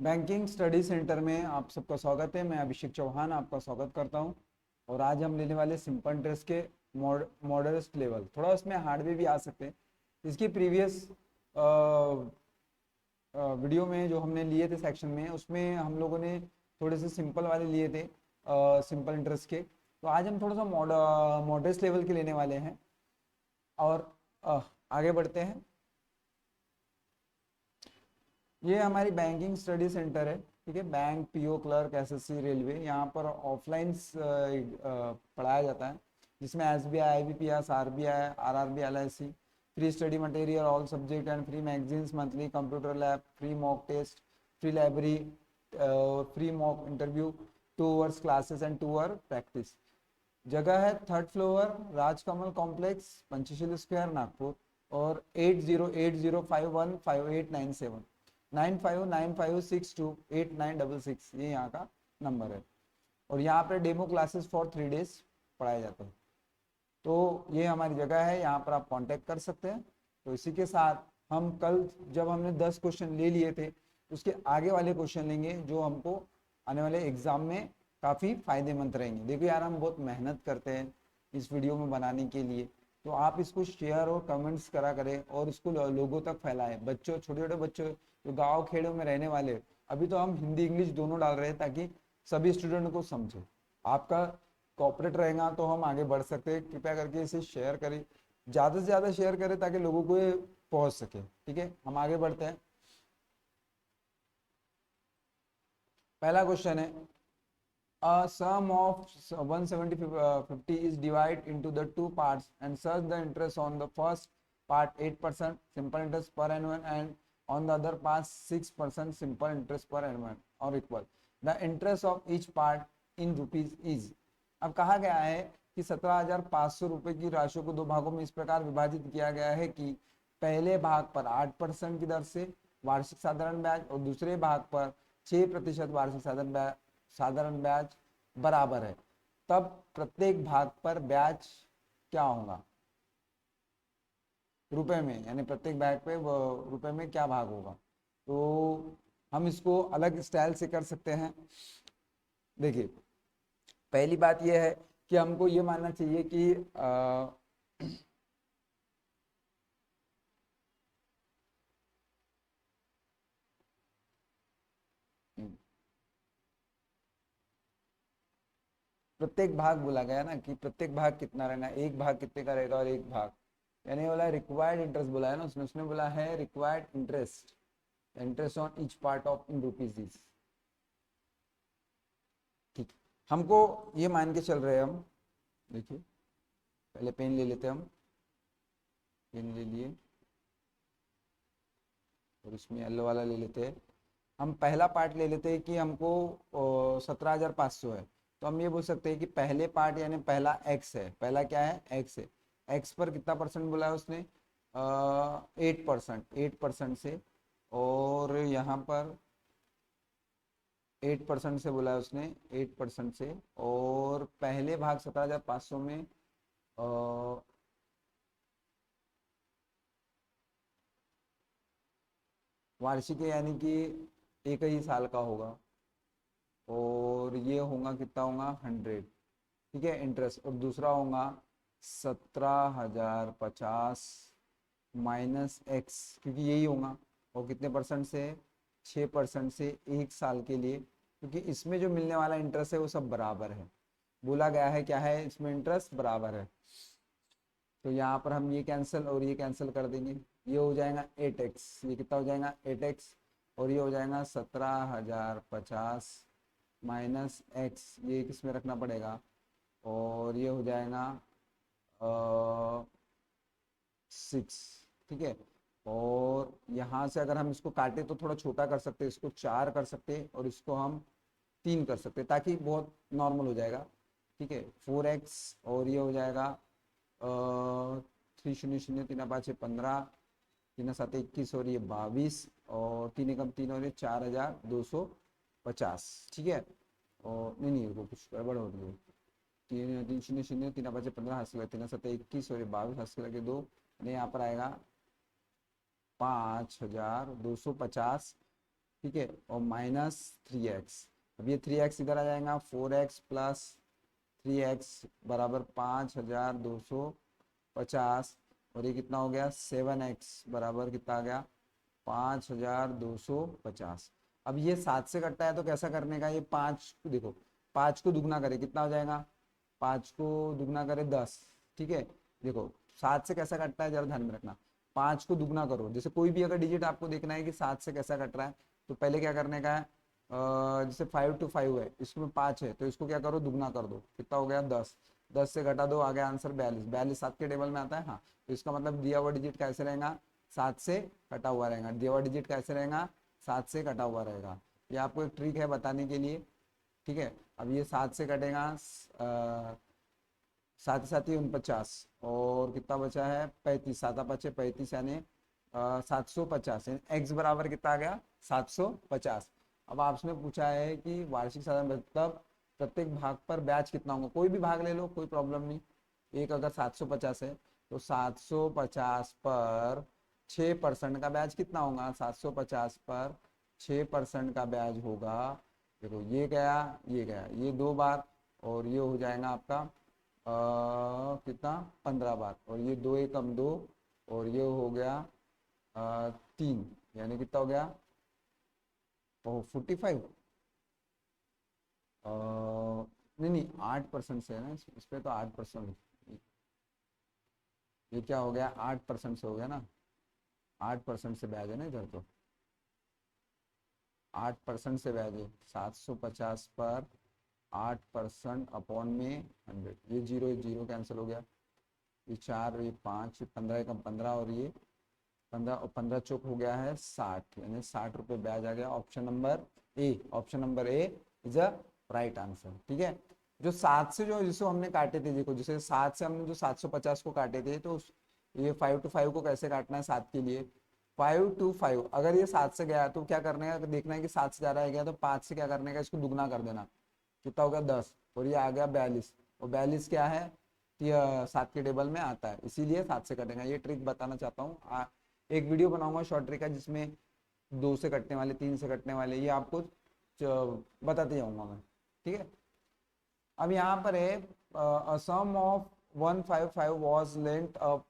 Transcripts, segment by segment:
Banking study centre में आप सबका स्वागत है। मैं अभिषेक चौहान आपका स्वागत करता हूं। और आज हम लेने वाले सिंपल इंटरेस्ट के मॉडरेस्ट लेवल, थोड़ा उसमें हार्डवे भी आ सकते हैं। इसकी प्रीवियस वीडियो में जो हमने लिए थे सेक्शन में, उसमें हम लोगों ने थोड़े से सिंपल वाले लिए थे, सिंपल इंटरेस्ट के। तो आज हम थोड़ा सा मॉडरेस्ट लेवल के लेने वाले हैं। और आगे बढ़ते हैं। ये हमारी बैंकिंग स्टडी सेंटर है, ठीक है। Bank, PO clerk, SSC, railway, यहाँ पर ऑफलाइन पढ़ाया जाता है, जिसमें SBI, IBPS, RBI, RRB, LIC, free study material, all subject and free magazines, monthly computer lab, free mock test, free library, free mock interview, 2 hours classes and 2 hour practice. जगह है third floor, Rajkamal complex, Panchsheel square, Nagpur. और 8080515897, 9595628966, ये यहाँ का number है। और यहाँ पर डेमो क्लासेस फॉर 3 डेज पढ़ाए जाते हैं। तो ये हमारी जगह है, यहाँ पर आप कांटेक्ट कर सकते हैं। तो इसी के साथ हम कल, जब हमने 10 क्वेश्चन ले लिए थे, उसके आगे वाले क्वेश्चन लेंगे जो हमको आने वाले एग्जाम में काफ़ी फायदेमंद रहेंगे। देखो यार, हम बहुत मेहनत करते हैं इस वीडियो में बनाने के लिए, तो आप इसको शेयर और कमेंट्स करा करें और इसको लोगों तक फैलाएं। बच्चों, छोटे छोटे बच्चों जो गाँव खेड़ों में रहने वाले, अभी तो हम हिंदी इंग्लिश दोनों डाल रहे हैं ताकि सभी स्टूडेंट को समझे। आपका कॉपरेट रहेगा तो हम आगे बढ़ सकते हैं। कृपया करके इसे शेयर करें, ज़्यादा से ज़्यादा शेयर करें ताकि लोगों को ये पहुंच सके। ठीक है, हम आगे बढ़ते हैं। पहला क्वेश्चन है, a sum of 170 is divided into the two parts, and such the interest on the first part 8% simple interest per annum, and on the other part 6% simple interest per annum or equal. The interest of each part in rupees is। अब कहा गया है कि 17,500 रुपए की राशि को दो भागों में इस प्रकार विभाजित किया गया है कि पहले भाग पर 8% की दर से वार्षिक साधारण ब्याज और दूसरे भाग पर 6% वार्षिक साधारण ब्याज बराबर है। तब प्रत्येक भाग पर ब्याज क्या होगा रुपए में, यानी प्रत्येक भाग पे रुपए में क्या भाग होगा। तो हम इसको अलग स्टाइल से कर सकते हैं। देखिए, पहली बात यह है कि हमको ये मानना चाहिए कि प्रत्येक भाग बोला गया ना, कि प्रत्येक भाग कितना रहना, एक भाग कितने का रहेगा और एक भाग, यानी बोला रिक्वायर्ड इंटरेस्ट बोला है ना उसने उसने बोला है required interest, interest on each part of in rupees is. ठीक, हमको ये मान के चल रहे हैं हम। देखिए, पहले पेन ले लेते हैं हम। पेन ले लिए और इसमें येलो वाला ले लेते हैं। हम पहला पार्ट ले लेते हैं कि हमको 17,500 है। तो हम ये बोल सकते हैं कि पहले पार्ट यानी पहला एक्स है, पहला क्या है, एक्स है। एक्स पर कितना परसेंट बोला है उसने, 8%, 8% से। और यहाँ पर 8% से बोला है उसने, 8% से। और पहले भाग 17,500 में वार्षिक है, यानी कि एक ही साल का होगा। और ये होगा कितना होगा, 100। ठीक है, इंटरेस्ट। और दूसरा होगा 17,050 माइनस एक्स, क्योंकि यही होगा। और कितने परसेंट से, 6% से एक साल के लिए, क्योंकि इसमें जो मिलने वाला इंटरेस्ट है वो सब बराबर है। बोला गया है क्या है, इसमें इंटरेस्ट बराबर है। तो यहाँ पर हम ये कैंसिल और ये कैंसिल कर देंगे। ये हो जाएगा 8x, ये कितना हो जाएगा 8x। और ये हो जाएगा 17,050 माइनस एक्स, ये किस में रखना पड़ेगा। और ये हो जाएगा 6। ठीक है। और यहाँ से अगर हम इसको काटे तो थोड़ा छोटा कर सकते हैं, इसको 4 कर सकते हैं और इसको हम 3 कर सकते हैं, ताकि बहुत नॉर्मल हो जाएगा। ठीक है, 4x। और ये हो जाएगा 3 0 0 3 5 15, 3 7 21 और ये 22, और 3 एकम 3 और ये 4,250। ठीक है। और नहीं नहीं, वो कुछ गड़बड़ हो रही है। 3 3 0 0 3 5 15 हाथ से लगे, 3 7 21 और ये 22 हाथ से लगे 2, यानी यहाँ पर आएगा 5,250 ठीक है, और माइनस 3x। अब ये 3x इधर आ जाएगा, 4x प्लस 3x बराबर 5250, और ये कितना हो गया 7x बराबर कितना आ गया 5250। अब ये 7 से कटता है तो कैसा करने का, ये 5 देखो 5 को दुगना करे कितना हो जाएगा, 5 को दुगना करे 10। ठीक है, देखो 7 से कैसा कटता है जरा ध्यान में रखना, 5 को दुगना करो, जैसे कोई भी अगर डिजिट आपको देखना है कि 7 से कैसा कट रहा है, तो पहले क्या करने का है, जैसे 5 to 5 है, इसमें 5 है तो इसको क्या करो दुगना कर दो, कितना हो गया 10। 10 से घटा दो, आ गया आंसर 42। 42 7 के टेबल में आता है, हाँ। तो इसका मतलब दिया हुआ डिजिट कैसे रहेगा, 7 से कटा हुआ रहेगा। दिया हुआ डिजिट कैसे रहेगा, 7 से कटा हुआ रहेगा। ये आपको एक ट्रिक है बताने के लिए, ठीक है। अब ये 7 से कटेगा, साथ ही साथ ही 49, और कितना बचा है 35, 7 बचे 35 यानी 750। एक्स बराबर कितना आ गया 750। अब आपने पूछा है कि वार्षिक साधारण मतलब प्रत्येक भाग पर ब्याज कितना होगा, कोई भी भाग ले लो कोई प्रॉब्लम नहीं। एक अगर 750 है तो 750 पर 6% का ब्याज कितना होगा, 750 पर 6% का ब्याज होगा। देखो ये गया ये गया, ये 2 बार, और ये हो जाएगा आपका कितना 15 बार, और ये 2 एकम 2, और ये हो गया 3, यानी कितना हो गया 45। नहीं नहीं 8% से है ना, इस पे तो 8%, ये क्या हो गया 8% से हो गया ना, 8% से ब्याज है ना इधर, तो 8% से ब्याज है। 750 पर 8% अपॉन में 100, ये जीरो कैंसिल हो गया, ये 4 ये 5 15 कम 15, और ये 15 और 15 चौक हो गया है 60, यानी 60 रुपये ब्याज आ गया। Option number A, option number A is a right answer. ठीक है, जो 7 से जो जिसको हमने काटे थे, देखो जैसे 7 से हमने जो 750 को काटे थे, तो ये 5 to 5 को कैसे काटना है 7 के लिए, 5 to 5 अगर ये 7 से गया तो क्या करने का, देखना है कि 7 से ज़्यादा है गया तो 5 से क्या करने का, इसको दुगना कर देना, कितना हो गया 10, और ये आ गया 42, और 42 क्या है, ये 7 के टेबल में आता है, इसीलिए 7 से कटेगा। ये ट्रिक बताना चाहता हूँ। एक वीडियो बनाऊंगा शॉर्ट ट्रिक का, जिसमें 2 से कटने वाले 3 से कटने वाले ये आपको बताते जाऊंगा मैं। ठीक है, अब यहाँ पर है sum of 155 was lent up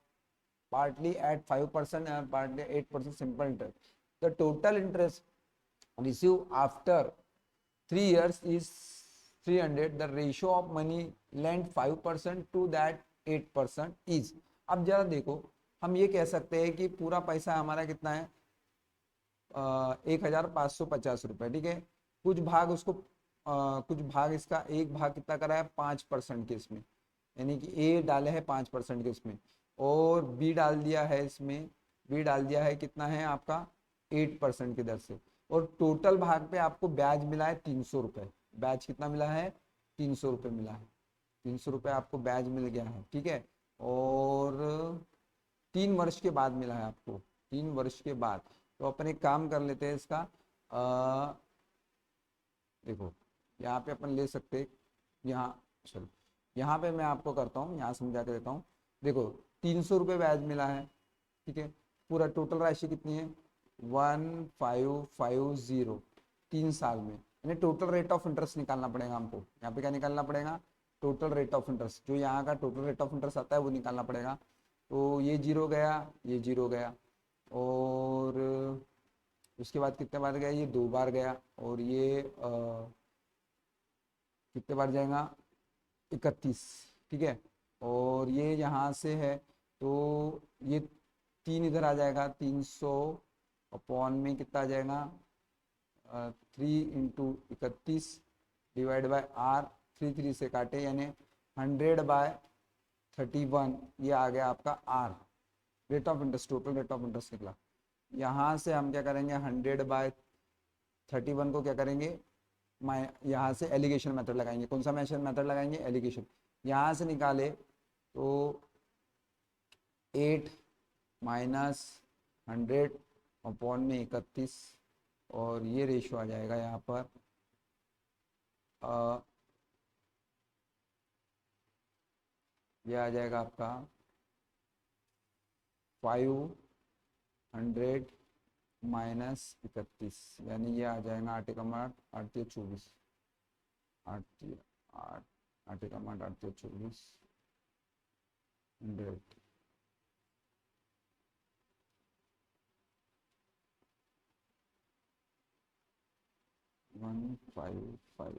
partly at 5% and partly 8% simple interest. The total interest received after 3 years is 300. The ratio of money lent 5% to that 8% is. अब जरा देखो, हम ये कह सकते हैं कि पूरा पैसा हमारा कितना है 1550 रुपये। ठीक है, कुछ भाग उसको कुछ भाग इसका, एक भाग कितना करा है 5% के इसमें, यानी कि ए डाले है 5% के इसमें, और बी डाल दिया है इसमें, बी डाल दिया है कितना है आपका 8% की दर से, और टोटल भाग पे आपको ब्याज मिला है 300 रुपये। ब्याज कितना मिला है 300 रुपये मिला है, 300 रुपये आपको ब्याज मिल गया है। ठीक है, और 3 वर्ष के बाद मिला है आपको, 3 वर्ष के बाद। तो अपन एक काम कर लेते हैं इसका, देखो यहाँ पे अपन ले सकते, यहाँ चलो यहाँ पे मैं आपको करता हूँ, यहाँ समझा के देता हूँ। देखो 300 रुपये ब्याज मिला है, ठीक है, पूरा टोटल राशि कितनी है 1550, 3 साल में, यानी टोटल रेट ऑफ इंटरेस्ट निकालना पड़ेगा हमको। यहाँ पे क्या निकालना पड़ेगा, टोटल रेट ऑफ इंटरेस्ट, जो यहाँ का टोटल रेट ऑफ इंटरेस्ट आता है वो निकालना पड़ेगा। तो ये जीरो गया, ये जीरो गया, और उसके बाद कितने बार गया, ये 2 बार गया, और ये कितने बार जाएगा 31। ठीक है, और ये यहाँ से है तो ये 3 इधर आ जाएगा, 300 अपॉन में कितना आ जाएगा 3 × 31 डिवाइड बाय आर, 3 से काटे यानी 100/31, ये आ गया आपका R rate of interest, total rate of interest निकला। यहाँ से हम क्या करेंगे 100/31 को क्या करेंगे, यहाँ से एलिगेशन मेथड लगाएंगे। कौन सा मेथड लगाएंगे, एलिगेशन। यहाँ से निकाले तो 8 माइनस 100 अपॉन में 31, और ये रेशो आ जाएगा यहाँ पर ये आ जाएगा आपका 500 -31, यानी ये आ जाएगा 8 एकम 8, 8 या 24, 8 8, 8 एकम 8, 8 या 24, 100, 155,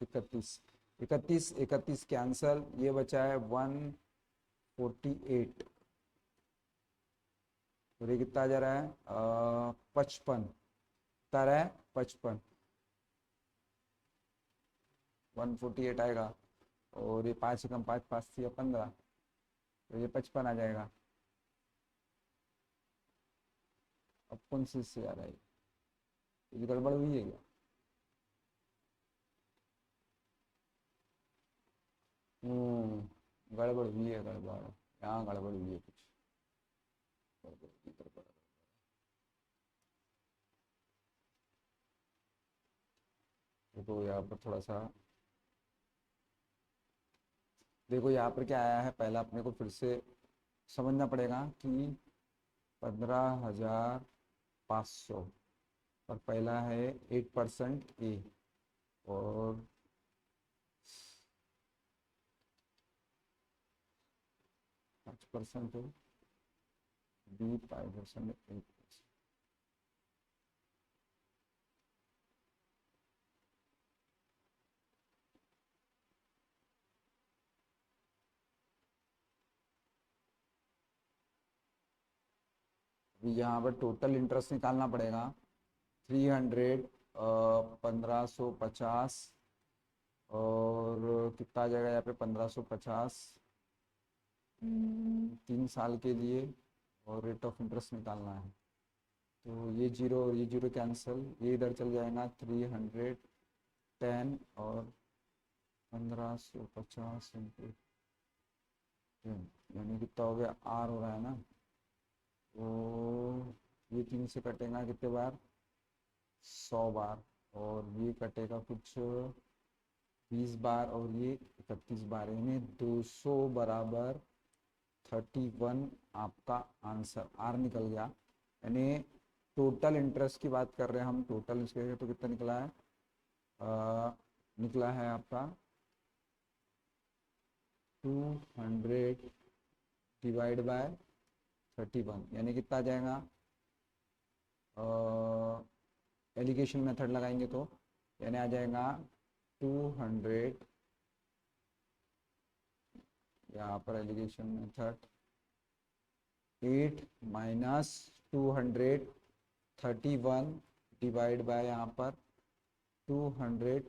31, 31, 31 कैंसल, ये बचा है 148, और ये कितना आ जा रहा है 55, कितना आ रहा है 55, 148 आएगा, और ये 5 एकम 5, 5 या 15, तो ये 55 आ जाएगा। अब कौन सी से आ रहा है, ये गड़बड़ हुई है क्या? गड़बड़ हुई है, गड़बड़ यहाँ गड़बड़ हुई है, कुछ गड़बड़ हुई, गड़बड़। देखो यहाँ पर थोड़ा सा, देखो यहाँ पर क्या आया है, पहला अपने को फिर से समझना पड़ेगा कि 15,500 और पहला है 8% ए, और 5% है बी, 5% 8%। अभी यहाँ पर टोटल इंटरेस्ट निकालना पड़ेगा, 300, 1550, और कितना आ जाएगा यहाँ पे 1550, 3 साल के लिए, और रेट ऑफ इंटरेस्ट निकालना है। तो ये जीरो और ये जीरो कैंसिल, ये इधर चल जाएगा 310, और 1550 इंटू 10, यानी कितना हो गया, आर हो रहा है ना, तो ये 3 से कटेगा कितने बार, 100 बार, और ये कटेगा कुछ 20 बार, और ये 31 बार, यानी 200 बराबर 31 आपका आंसर आर निकल गया। यानी टोटल इंटरेस्ट की बात कर रहे हैं हम, टोटल इसके तो कितना निकला है, निकला है आपका 200 डिवाइड बाय 31, यानी कितना आ जाएगा, एलिगेशन मेथड लगाएंगे तो यानी आ जाएगा 200, यहाँ पर alligation method 8 minus 231 divide by यहाँ पर 200,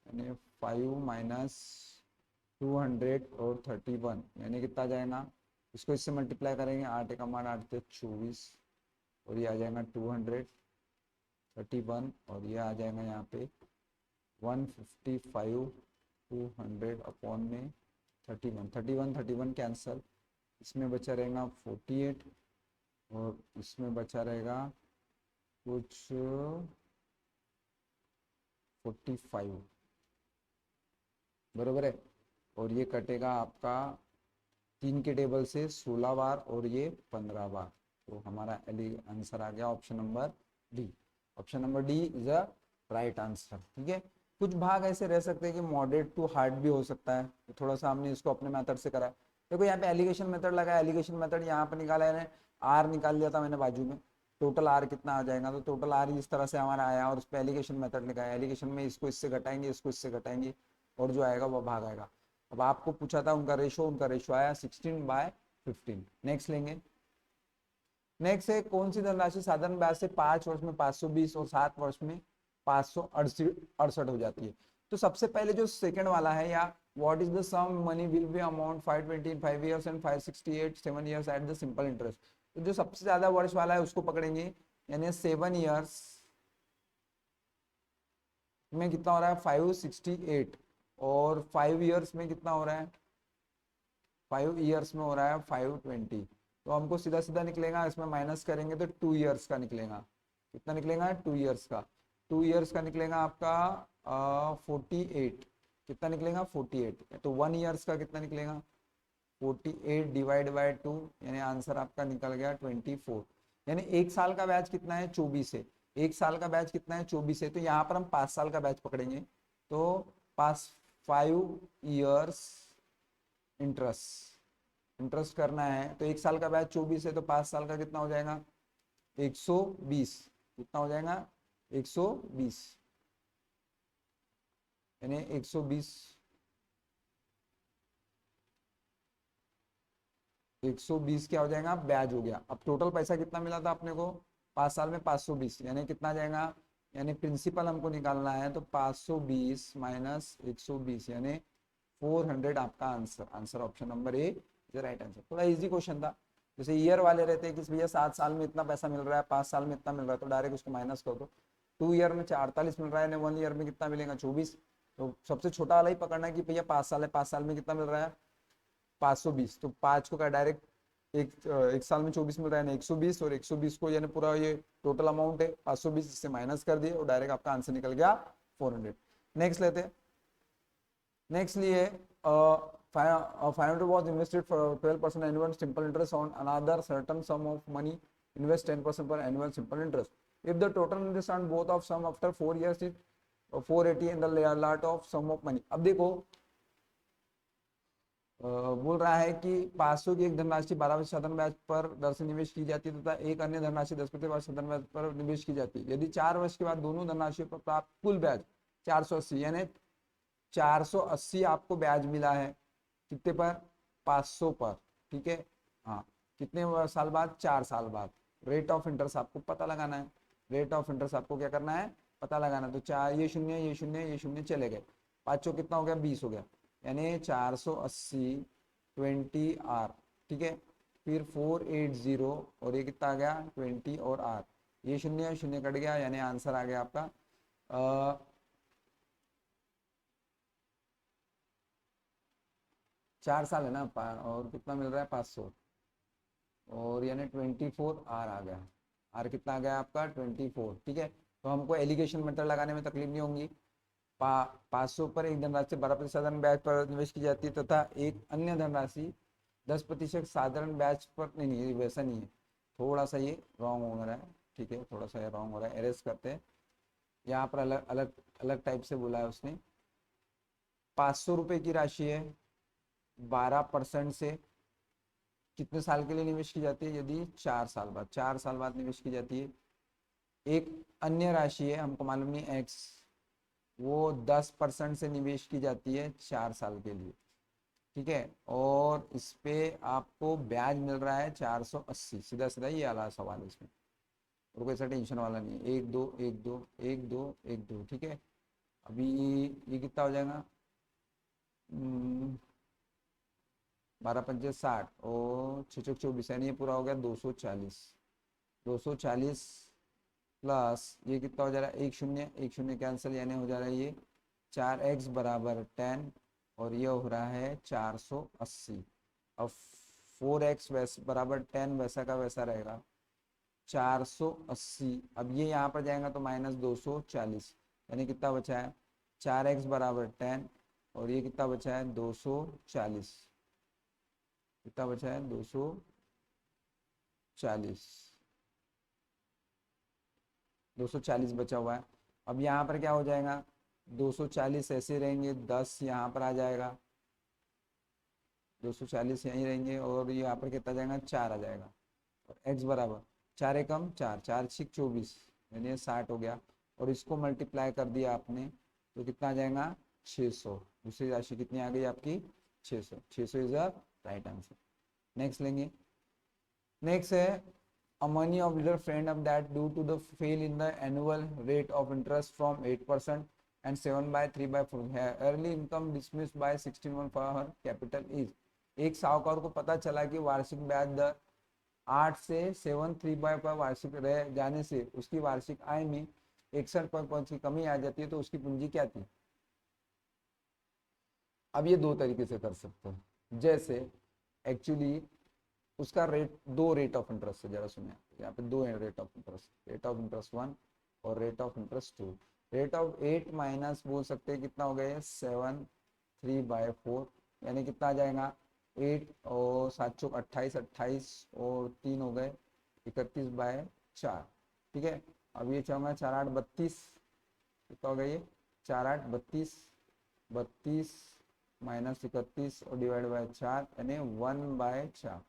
यानी 5 माइनस 200 और 31, यानी कितना जाएगा, इसको इससे मल्टीप्लाई करेंगे, 8 एकम 8, 8 24, और ये आ जाएगा 231, और ये आ जाएगा यहाँ पे 155, 200 अपॉन में 31, 31, 31 कैंसल, इसमें बचा रहेगा 48, और इसमें बचा रहेगा कुछ 45, बरोबर है, और ये कटेगा आपका 3 के टेबल से 16 बार, और ये 15 बार, तो हमारा आंसर आ गया option number D. Option number D is a right answer. ठीक है, कुछ भाग ऐसे रह सकते हैं कि मॉडरेट टू हार्ड भी हो सकता है, तो थोड़ा सा हमने इसको अपने मेथड से करा है। देखो यहाँ पे एलिगेशन मेथड लगा है, एलिगेशन मेथड यहाँ पे निकाला है, आर निकाल लिया था मैंने बाजू में, टोटल आर कितना आ जाएगा, तो टोटल आर इस तरह से हमारा आया, और उस पर एलिगेशन मेथड लिखा है, एलिगेशन में इसको इससे घटाएंगे, इसको इससे घटाएंगे, और जो आएगा वो भाग आएगा। अब आपको पूछा था उनका रेशो आया 16/15। नेक्स्ट लेंगे, नेक्स्ट है कौन सी धनराशि साधारण ब्याज से 5 वर्ष में 520 और 7 वर्ष में 568 हो जाती है। तो सबसे पहले जो सेकंड वाला है, या what is the sum money will be amount 520 in 5 years and 568 7 years at the simple interest. तो जो सबसे ज्यादा वर्ष वाला है उसको पकड़ेंगे, यानी 7 years में कितना हो रहा है 568, और 5 years में कितना हो रहा है, 5 years में हो रहा है 520। तो हमको सीधा सीधा निकलेगा, इसमें माइनस करेंगे तो 2 years का निकलेगा, कितना निकलेगा 2 years का, 2 years का निकलेगा आपका 48, कितना निकलेगा 48, तो 1 ईयर्स का कितना निकलेगा 48 डिवाइड बाय 2, यानी आंसर आपका निकल गया 24। यानी एक साल का बैच कितना है 24 है, एक साल का बैच कितना है 24 है, तो यहाँ पर हम 5 साल का बैच पकड़ेंगे, तो पास 5 ईयर्स इंटरेस्ट करना है, तो एक साल का बैच 24 है, तो 5 साल का कितना हो जाएगा 120, कितना हो जाएगा 120, यानी 120 क्या हो जाएगा ब्याज हो गया। अब टोटल पैसा कितना मिला था अपने को 5 साल में 520, यानी कितना आ जाएगा, यानी प्रिंसिपल हमको निकालना है, तो 520 माइनस 120 यानी 400 आपका answer. Answer option number A is right answer. थोड़ा इजी क्वेश्चन था। जैसे ईयर वाले रहते हैं कि भैया 7 साल में इतना पैसा मिल रहा है, 5 साल में इतना मिल रहा है, तो डायरेक्ट उसको माइनस कर दो। 2 ईयर में 48 मिल रहा है, 1 ईयर में कितना मिलेगा 24, तो सबसे छोटा वाला ही पकड़ना है कि भैया 5 साल है, 5 साल में कितना मिल रहा है 520, तो 5 को का डायरेक्ट एक साल में 24 मिल रहा है ना 120, और 120 को यानी पूरा ये टोटल अमाउंट है 520, इससे माइनस कर दिए और डायरेक्ट आपका आंसर निकल गया 400। नेक्स्ट लेते हैं। नेक्स्ट लिए 500 was invested for 12% annual simple interest on another certain sum of money, invest 10% per annual simple interest. If the total interest on both of sum after 4 years is 480 and the lot of sum of money. अब देखो बोल रहा है कि 500 की एक धनराशि 12% साधारण ब्याज पर दर से निवेश की जाती है तथा एक अन्य धनराशि 10% साधारण ब्याज पर निवेश की जाती है। यदि 4 वर्ष के बाद दोनों धनराशियों पर प्राप्त कुल ब्याज 480, यानी 480 आपको ब्याज मिला है कितने पर 500 पर, ठीक है। हाँ, कितने साल बाद 4 साल बाद। रेट ऑफ इंटरेस्ट आपको पता लगाना है, रेट ऑफ इंटरेस्ट आपको क्या करना है पता लगाना। तो 4 ये शून्य ये शून्य ये शून्य चले गए, 5 कितना हो गया 20 हो गया, यानी 480 20R, ठीक है। फिर 480 और ये कितना आ गया 20 और R, ये शून्य शून्य कट गया, यानी आंसर आ गया आपका 4 साल है ना, और कितना मिल रहा है 500, और यानी 24R आ गया। आर कितना आ गया आपका 24, ठीक है। तो हमको एलिगेशन मेथड लगाने में तकलीफ नहीं होंगी। 500 पर एक धनराशि 12% साधारण ब्याज पर निवेश की जाती है तथा एक अन्य धनराशि 10% साधारण ब्याज पर, नहीं नहीं वैसा नहीं है, थोड़ा सा ये रॉन्ग हो रहा है, ठीक है, थोड़ा सा ये रॉन्ग हो रहा है, एरेस करते हैं। यहाँ पर अलग अलग अलग टाइप से बोला है उसने। 500 रुपये की राशि है, 12% से कितने साल के लिए निवेश की जाती है, यदि 4 साल बाद, 4 साल बाद निवेश की जाती है। एक अन्य राशि है, हमको मालूम नहीं एक्स, वो 10% से निवेश की जाती है 4 साल के लिए, ठीक है। और इस पे आपको ब्याज मिल रहा है 480, सीधा सीधा ये वाला सवाल है इसमें, और कोई ऐसा टेंशन वाला नहीं है। 1 2 1 2 1 2 1 2, ठीक है। अभी ये कितना हो जाएगा 12 पंचे 60 और 6 6 24, यानी ये पूरा हो गया 240। 240 प्लस ये कितना हो जा रहा है एक शून्य कैंसिल, यानी हो जा रहा है ये 4x बराबर 10 और ये हो रहा है 480। अब 4x वैसे बराबर 10 वैसा का वैसा रहेगा 480। अब ये यहाँ पर जाएगा तो माइनस 240, यानी कितना बचा है 4x बराबर 10 और ये कितना बचा है 240, कितना बचा है 240, 240 बचा हुआ है। अब यहाँ पर क्या हो जाएगा 240 ऐसे रहेंगे, 10 यहाँ पर आ जाएगा, 240 यहीं रहेंगे, और यहाँ पर कितना जाएगा 4 आ जाएगा, और x बराबर 4 एकम 4 4 6 24, यानी 60 हो गया, और इसको मल्टीप्लाई कर दिया आपने तो कितना आ जाएगा 600। दूसरी राशि कितनी आ गई आपकी 600। 600 is the right answer. Next लेंगे। नेक्स्ट है a money of your friend of that due to the fail in the annual rate of interest from 8% and 7/3/4 early income dismissed by 16 for her capital is। एक साहूकार को पता चला कि वार्षिक ब्याज दर 8 से 7/3 वार्षिक रह जाने से उसकी वार्षिक आय में 61% की कमी आ जाती है, तो उसकी पूंजी क्या थी। अब ये दो तरीके से कर सकते हैं। जैसे एक्चुअली उसका रेट, दो रेट ऑफ इंटरेस्ट है, जरा सुनिए यहाँ पे दो है rate of interest, rate of interest 1 और rate of interest 2। Rate of 8 minus बोल सकते हैं कितना हो गया 7 3/4 यानी कितना आ जाएगा 8 और 7 चौक 28, 28 और 3 हो गए 31/4। ठीक है, अब ये चाहूँगा 4 8 32 कितना हो गया ये 4 8 32, 32 माइनस 31 और डिवाइड बाय 4 यानी 1/4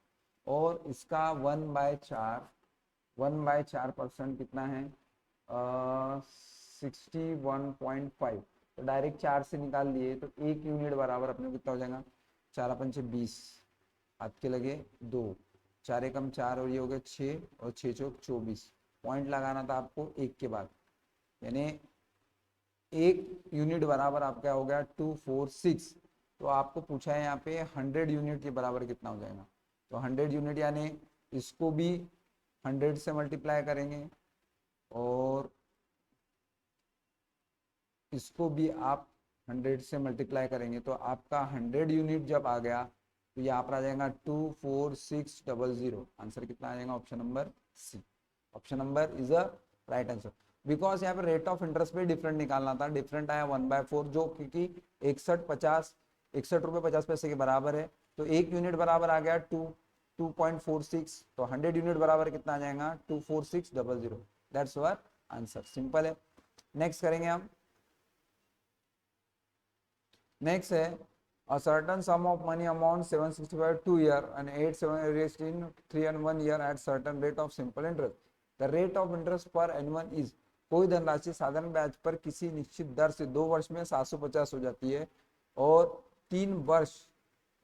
और इसका 1/4 1/4% कितना है 61.5। तो डायरेक्ट 4 से निकाल लिए तो 1 यूनिट बराबर अपने कितना हो जाएगा 4 पंचे 20 हाथ के लगे 2 4 एकम 4 और ये हो गया 6 और 6 चौक 24। पॉइंट लगाना था आपको एक के बाद यानी 1 यूनिट बराबर आपका हो गया 246। तो आपको पूछा है यहाँ पे 100 यूनिट के बराबर कितना हो जाएगा। तो 100 यूनिट यानी इसको भी 100 से मल्टीप्लाई करेंगे और इसको भी आप 100 से मल्टीप्लाई करेंगे तो आपका 100 यूनिट जब आ गया तो यहाँ पर आ जाएगा 24600। आंसर कितना आ जाएगा option number C. Option number is a right answer because यहाँ पे रेट ऑफ इंटरेस्ट पे डिफरेंट निकालना था, डिफरेंट आया 1/4 जो क्योंकि 61 रुपये 50 पैसे के बराबर है तो 1 यूनिट बराबर आ गया 2.46 तो 100 यूनिट बराबर कितना आ जाएगा 24600। दैट्स आवर आंसर, सिंपल है। नेक्स्ट करेंगे हम। नेक्स्ट है a certain sum of money amount 765 2 year and 87 raised in 3 and 1 year at certain rate of simple interest. The rate of interest per annum is कोई धनराशि साधारण ब्याज पर किसी निश्चित दर से 2 वर्ष में 750 हो जाती है और 3 वर्ष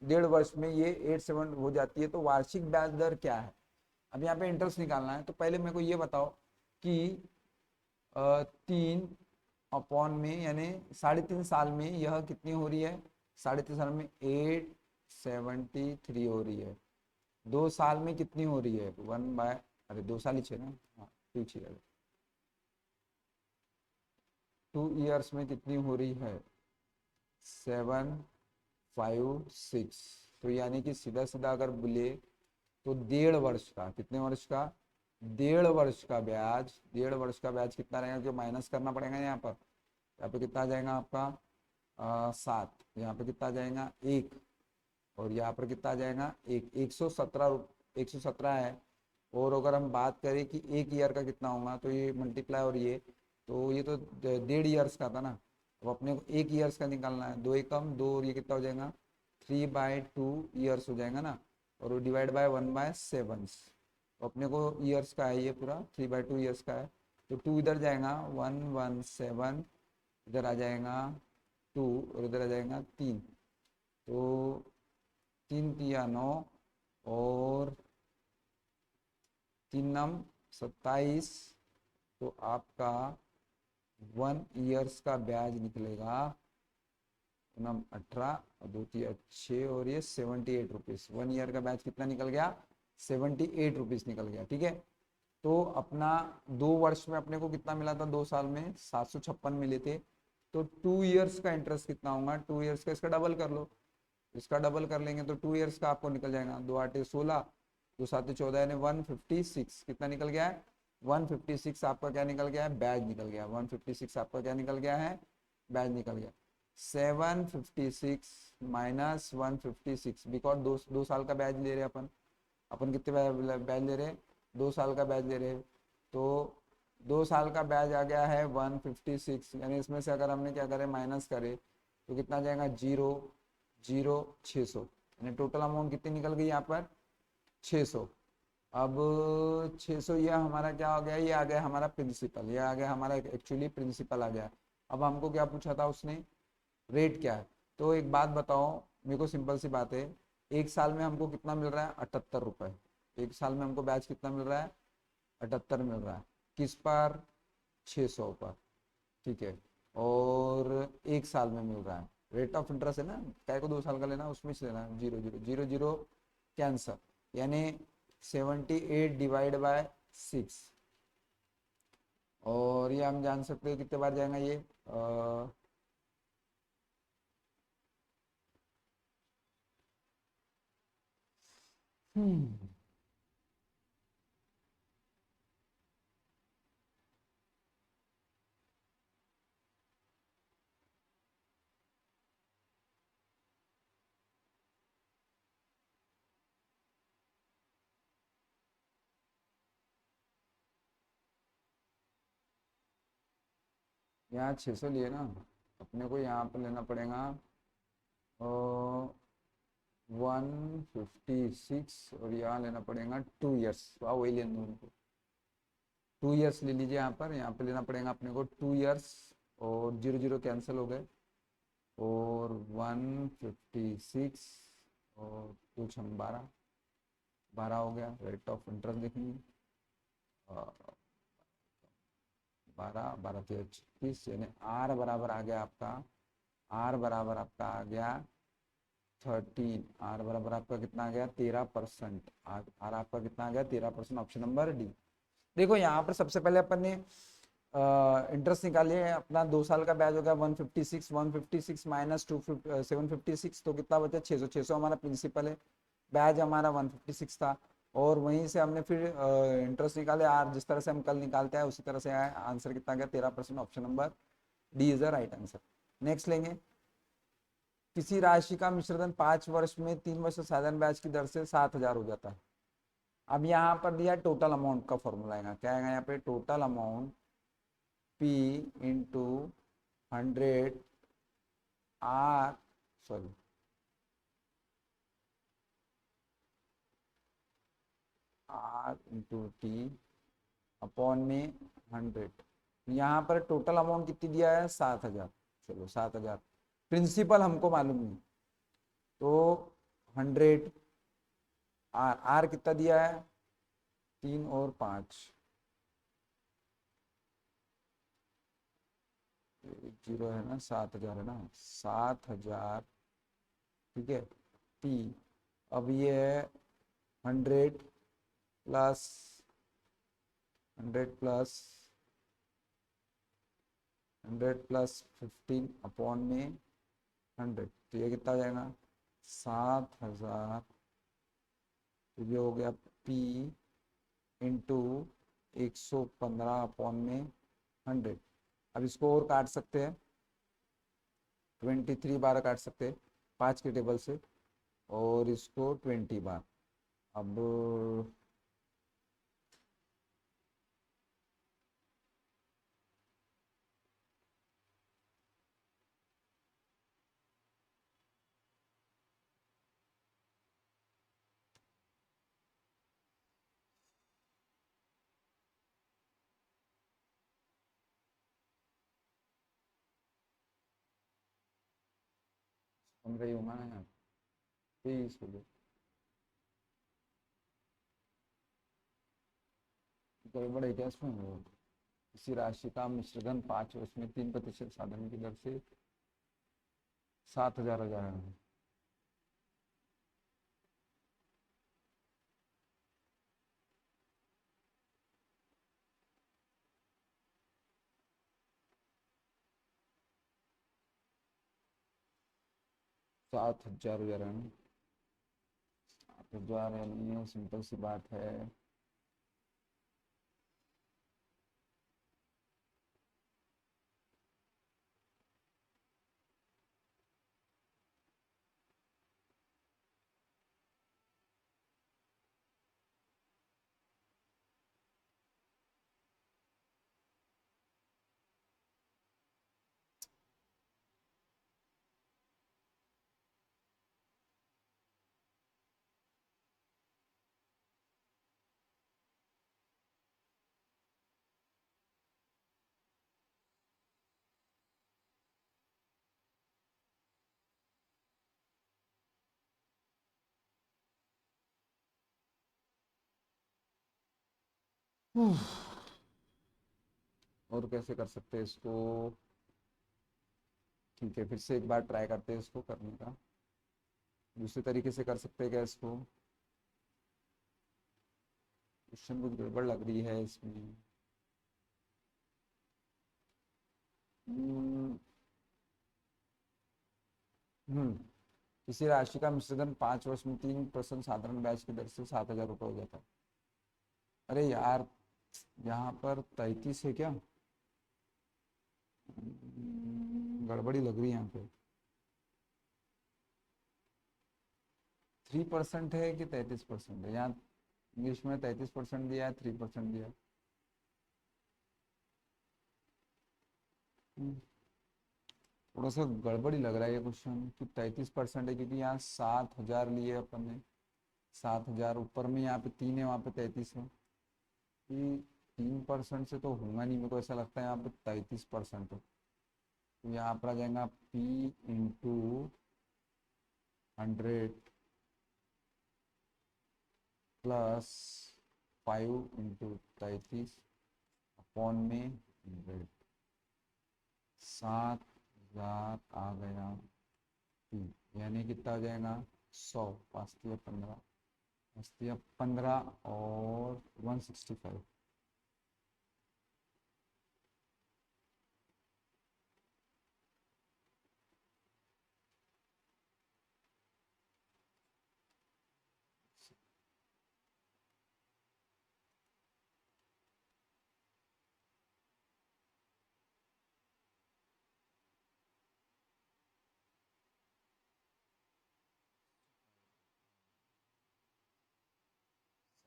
1.5 वर्ष में ये 87 हो जाती है तो वार्षिक ब्याज दर क्या है। अब यहाँ पे इंटरेस्ट निकालना है तो पहले मेरे को ये बताओ कि 3 अपॉन में यानी 3.5 साल में यह कितनी हो रही है 3.5 साल में 873 हो रही है। 2 साल में कितनी हो रही है 2 साल ही ना, हाँ 2 ईयर्स में कितनी हो रही है 756। तो यानी कि सीधा सीधा अगर बोले तो 1.5 वर्ष का, कितने वर्ष का 1.5 वर्ष का ब्याज, 1.5 वर्ष का ब्याज कितना रहेगा जो माइनस करना पड़ेगा यहाँ पे कितना आ जाएगा आपका 7, यहाँ पे कितना आ जाएगा 1 और यहाँ पर कितना आ जाएगा 117 है। और अगर हम बात करें कि 1 ईयर का कितना होगा तो ये मल्टीप्लाई और ये तो 1.5 ईयर्स का था ना। अब अपने को 1 ईयर्स का निकालना है, 2 एकम 2 और ये कितना हो जाएगा 3/2 ईयर्स हो जाएगा ना और डिवाइड बाय 1/7। तो अपने को ईयर्स का है ये पूरा 3/2 ईयर्स का है तो 2 इधर जाएगा 117 इधर आ जाएगा 2 और इधर आ जाएगा 3 तो 3 तिया 9 और 3 नम 27 तो आपका 1 ईयर्स का ब्याज निकलेगा नम 18 और 2 तिया 6 और ये 78 रुपीज़। 1 ईयर का ब्याज कितना निकल गया 78 रुपीज़ निकल गया। ठीक है, तो अपना 2 वर्ष में अपने को कितना मिला था 2 साल में 756 मिले थे तो 2 ईयर्स का इंटरेस्ट कितना होगा 2 ईयर्स का इसका डबल कर लो, इसका डबल कर लेंगे तो 2 ईयर्स का आपको निकल जाएगा 2 8 16 2 7 14 यानी 156 कितना निकल गया है 156 आपका क्या निकल गया है ब्याज निकल गया। 156 आपका क्या निकल गया है ब्याज निकल गया। 756 माइनस 156 बिकॉज दो साल का ब्याज ले रहे अपन कितने ब्याज ले रहे हैं 2 साल का ब्याज ले रहे हैं तो 2 साल का ब्याज आ गया है 156 यानी इसमें से अगर हमने क्या करे माइनस करे तो कितना जाएगा 0 यानी टोटल अमाउंट कितनी निकल गई यहाँ पर 600। अब 600 यह हमारा क्या हो गया ये आ गया हमारा प्रिंसिपल, ये आ गया हमारा एक्चुअली प्रिंसिपल आ गया। अब हमको क्या पूछा था उसने रेट क्या है। तो एक बात बताओ मेरे को, सिंपल सी बात है 1 साल में हमको कितना मिल रहा है 78 रुपये। 1 साल में हमको ब्याज कितना मिल रहा है 78 मिल रहा है किस पर 600 पर। ठीक है, और 1 साल में मिल रहा है रेट ऑफ इंटरेस्ट है ना, क्या को 2 साल का लेना उसमें से लेना 0 कैंसर यानी 78 डिवाइड बाय 6 और ये हम जान सकते हैं कितने बार जाएगा ये हम्म यहाँ 600 लिए ना, अपने को यहाँ पर लेना पड़ेगा 156, और यहाँ लेना पड़ेगा 2 ईयर्स। वाह, वही लेना है उनको, 2 ईयर्स ले लीजिए। यहाँ पे लेना पड़ेगा अपने को 2 ईयर्स, और जीरो जीरो कैंसिल हो गए, और 156 और कुछ हम 12 12 हो गया। रेट ऑफ इंटरेस्ट देखेंगे, 12 12 36, यानी आर बराबर आ गया आपका, आर बराबर आपका आ गया 13। आर बराबर आपका कितना आ गया, 13%। आर आपका कितना आ गया, 13%। Option number D. देखो यहाँ पर सबसे पहले अपन ने इंटरेस्ट निकालिए अपना। 2 साल का ब्याज हो गया 156, 156 माइनस 756, तो कितना बचा 600। 600 हमारा प्रिंसिपल है, ब्याज हमारा 156 था, और वहीं से हमने फिर इंटरेस्ट निकाले आर, जिस तरह से हम कल निकालते हैं उसी तरह से आया। आंसर कितना गया, 13%। Option number D is the right answer. Next लेंगे, किसी राशि का मिश्रण 5 वर्ष में 3 वर्ष साधारण ब्याज की दर से 7,000 हो जाता है। अब यहाँ पर दिया टोटल अमाउंट का फॉर्मूला आएगा, क्या आएगा यहाँ पे, total amount P into 100 R, sorry R into T upon में 100। यहाँ पर टोटल अमाउंट कितनी दिया है, 7,000। चलो 7,000, प्रिंसिपल हमको मालूम नहीं, तो 100 आर, आर कितना दिया है, 3 और 5, 0 है ना, 7,000 है ना, 7,000, ठीक है। टी, अब ये है 100 प्लस 100 प्लस 15 अपॉन में 100, तो ये कितना हो जाएगा, 7,000। तो ये हो गया P इंटू 115 अपॉन में 100। अब इसको और काट सकते हैं, 23 बार काट सकते हैं 5 के टेबल से, और इसको 20 बार। अब कम रही होगा ना यहाँ, 23 हो गया, गड़बड़ है क्या इसमें। किसी राशि का मिश्रधन 5 वर्ष में 3% साधन की दर से 7,000 हो जाएगा। 7,000 हो जा रहा है ना, 7,000 यानी सिंपल सी बात है, और कैसे कर सकते हैं इसको। ठीक है, फिर से एक बार ट्राई करते हैं इसको करने का, दूसरे तरीके से कर सकते हैं क्या इसको। क्वेश्चन कुछ गड़बड़ लग रही है इसमें। हम्म हम्म, किसी राशि का मिश्रण 5 वर्ष में 3% साधारण ब्याज की दर से 7,000 रुपये हो जाता है। अरे यार, यहाँ पर 33 है क्या, गड़बड़ी लग रही है यहाँ पे। 3% है कि 33% है, यहाँ इंग्लिश में 33% दिया है, 3% दिया है। थोड़ा सा गड़बड़ी लग रहा है ये क्वेश्चन कि 33% है, क्योंकि यहाँ 7,000 लिए अपन ने, 7,000 ऊपर में यहाँ पे 3 है, वहाँ पे 33 है, कि 3% से तो होगा नहीं, मेरे को ऐसा लगता है यहाँ पे 33% है। तो यहाँ पर आ जाएगा P into 100 plus 5 into 33 upon में 100, 7,000 आ गया P, यानी कितना हो जाएगा 100, 5 15, 15 और 165।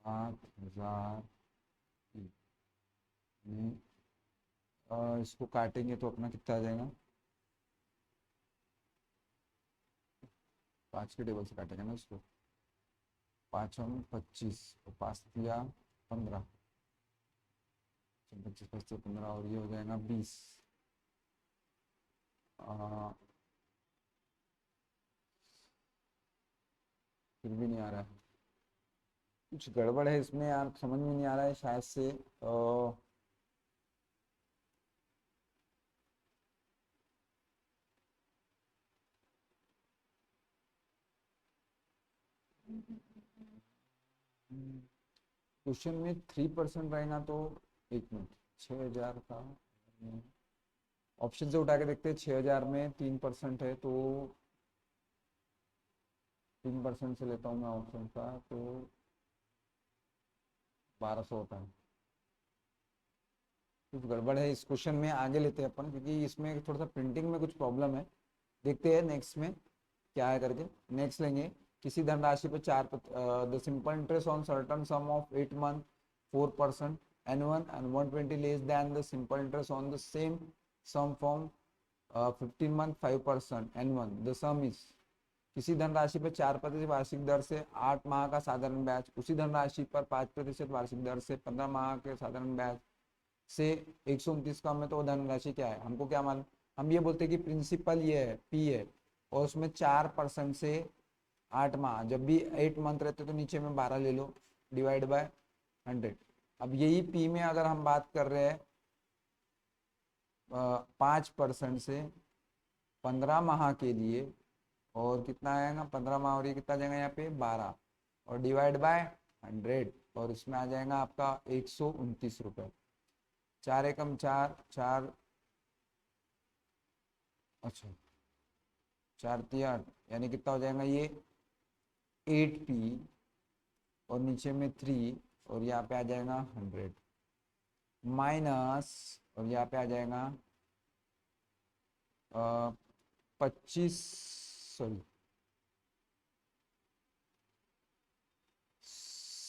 सात हजार में इसको काटेंगे तो अपना कितना आ जाएगा, 5 के टेबल से काटेंगे ना इसको, 5 और 25 और 5 या 15, 25 5 15 और ये हो जाएगा 20। फिर भी नहीं आ रहा है, कुछ गड़बड़ है इसमें यार, समझ में नहीं आ रहा है शायद से। क्वेश्चन में 3% रहेगा तो, 1 मिनट, 6,000 का ऑप्शन से उठा के देखते हैं, 6,000 में 3% है तो 3% से लेता हूँ मैं ऑप्शन का, तो 1200 होता है। कुछ गड़बड़ है इस क्वेश्चन में, आगे लेते हैं अपन, क्योंकि इसमें थोड़ा सा प्रिंटिंग में कुछ प्रॉब्लम है। देखते हैं नेक्स्ट में क्या है करके। नेक्स्ट लेंगे, किसी धनराशि पर 4 the simple interest on certain some of 8 month 4% N1 and 120 less than the simple interest on the same sum from 15 month 5% N1, the sum is। किसी धनराशि पर 4% वार्षिक दर से 8 माह का साधारण ब्याज, उसी धनराशि पर 5% वार्षिक दर से 15 माह के साधारण ब्याज से 129 कम है, तो वो धनराशि क्या है, हमको क्या मालूम। हम ये बोलते हैं कि प्रिंसिपल ये है P है, और उसमें 4% से 8 माह, जब भी 8 मंथ रहते तो नीचे में 12 ले लो, डिवाइड बाय 100। अब यही P में अगर हम बात कर रहे हैं 5% से 15 माह के लिए, और कितना आएगा 15 माह, और ये कितना जाएगा यहाँ पे 12, और डिवाइड बाय 100, और इसमें आ जाएगा आपका 129 रुपये। 4 एकम 4, 4 अच्छा 4 3 8, यानी कितना हो जाएगा ये 8P, और नीचे में 3, और यहाँ पे आ जाएगा 100 माइनस, और यहाँ पे आ जाएगा 25, सॉरी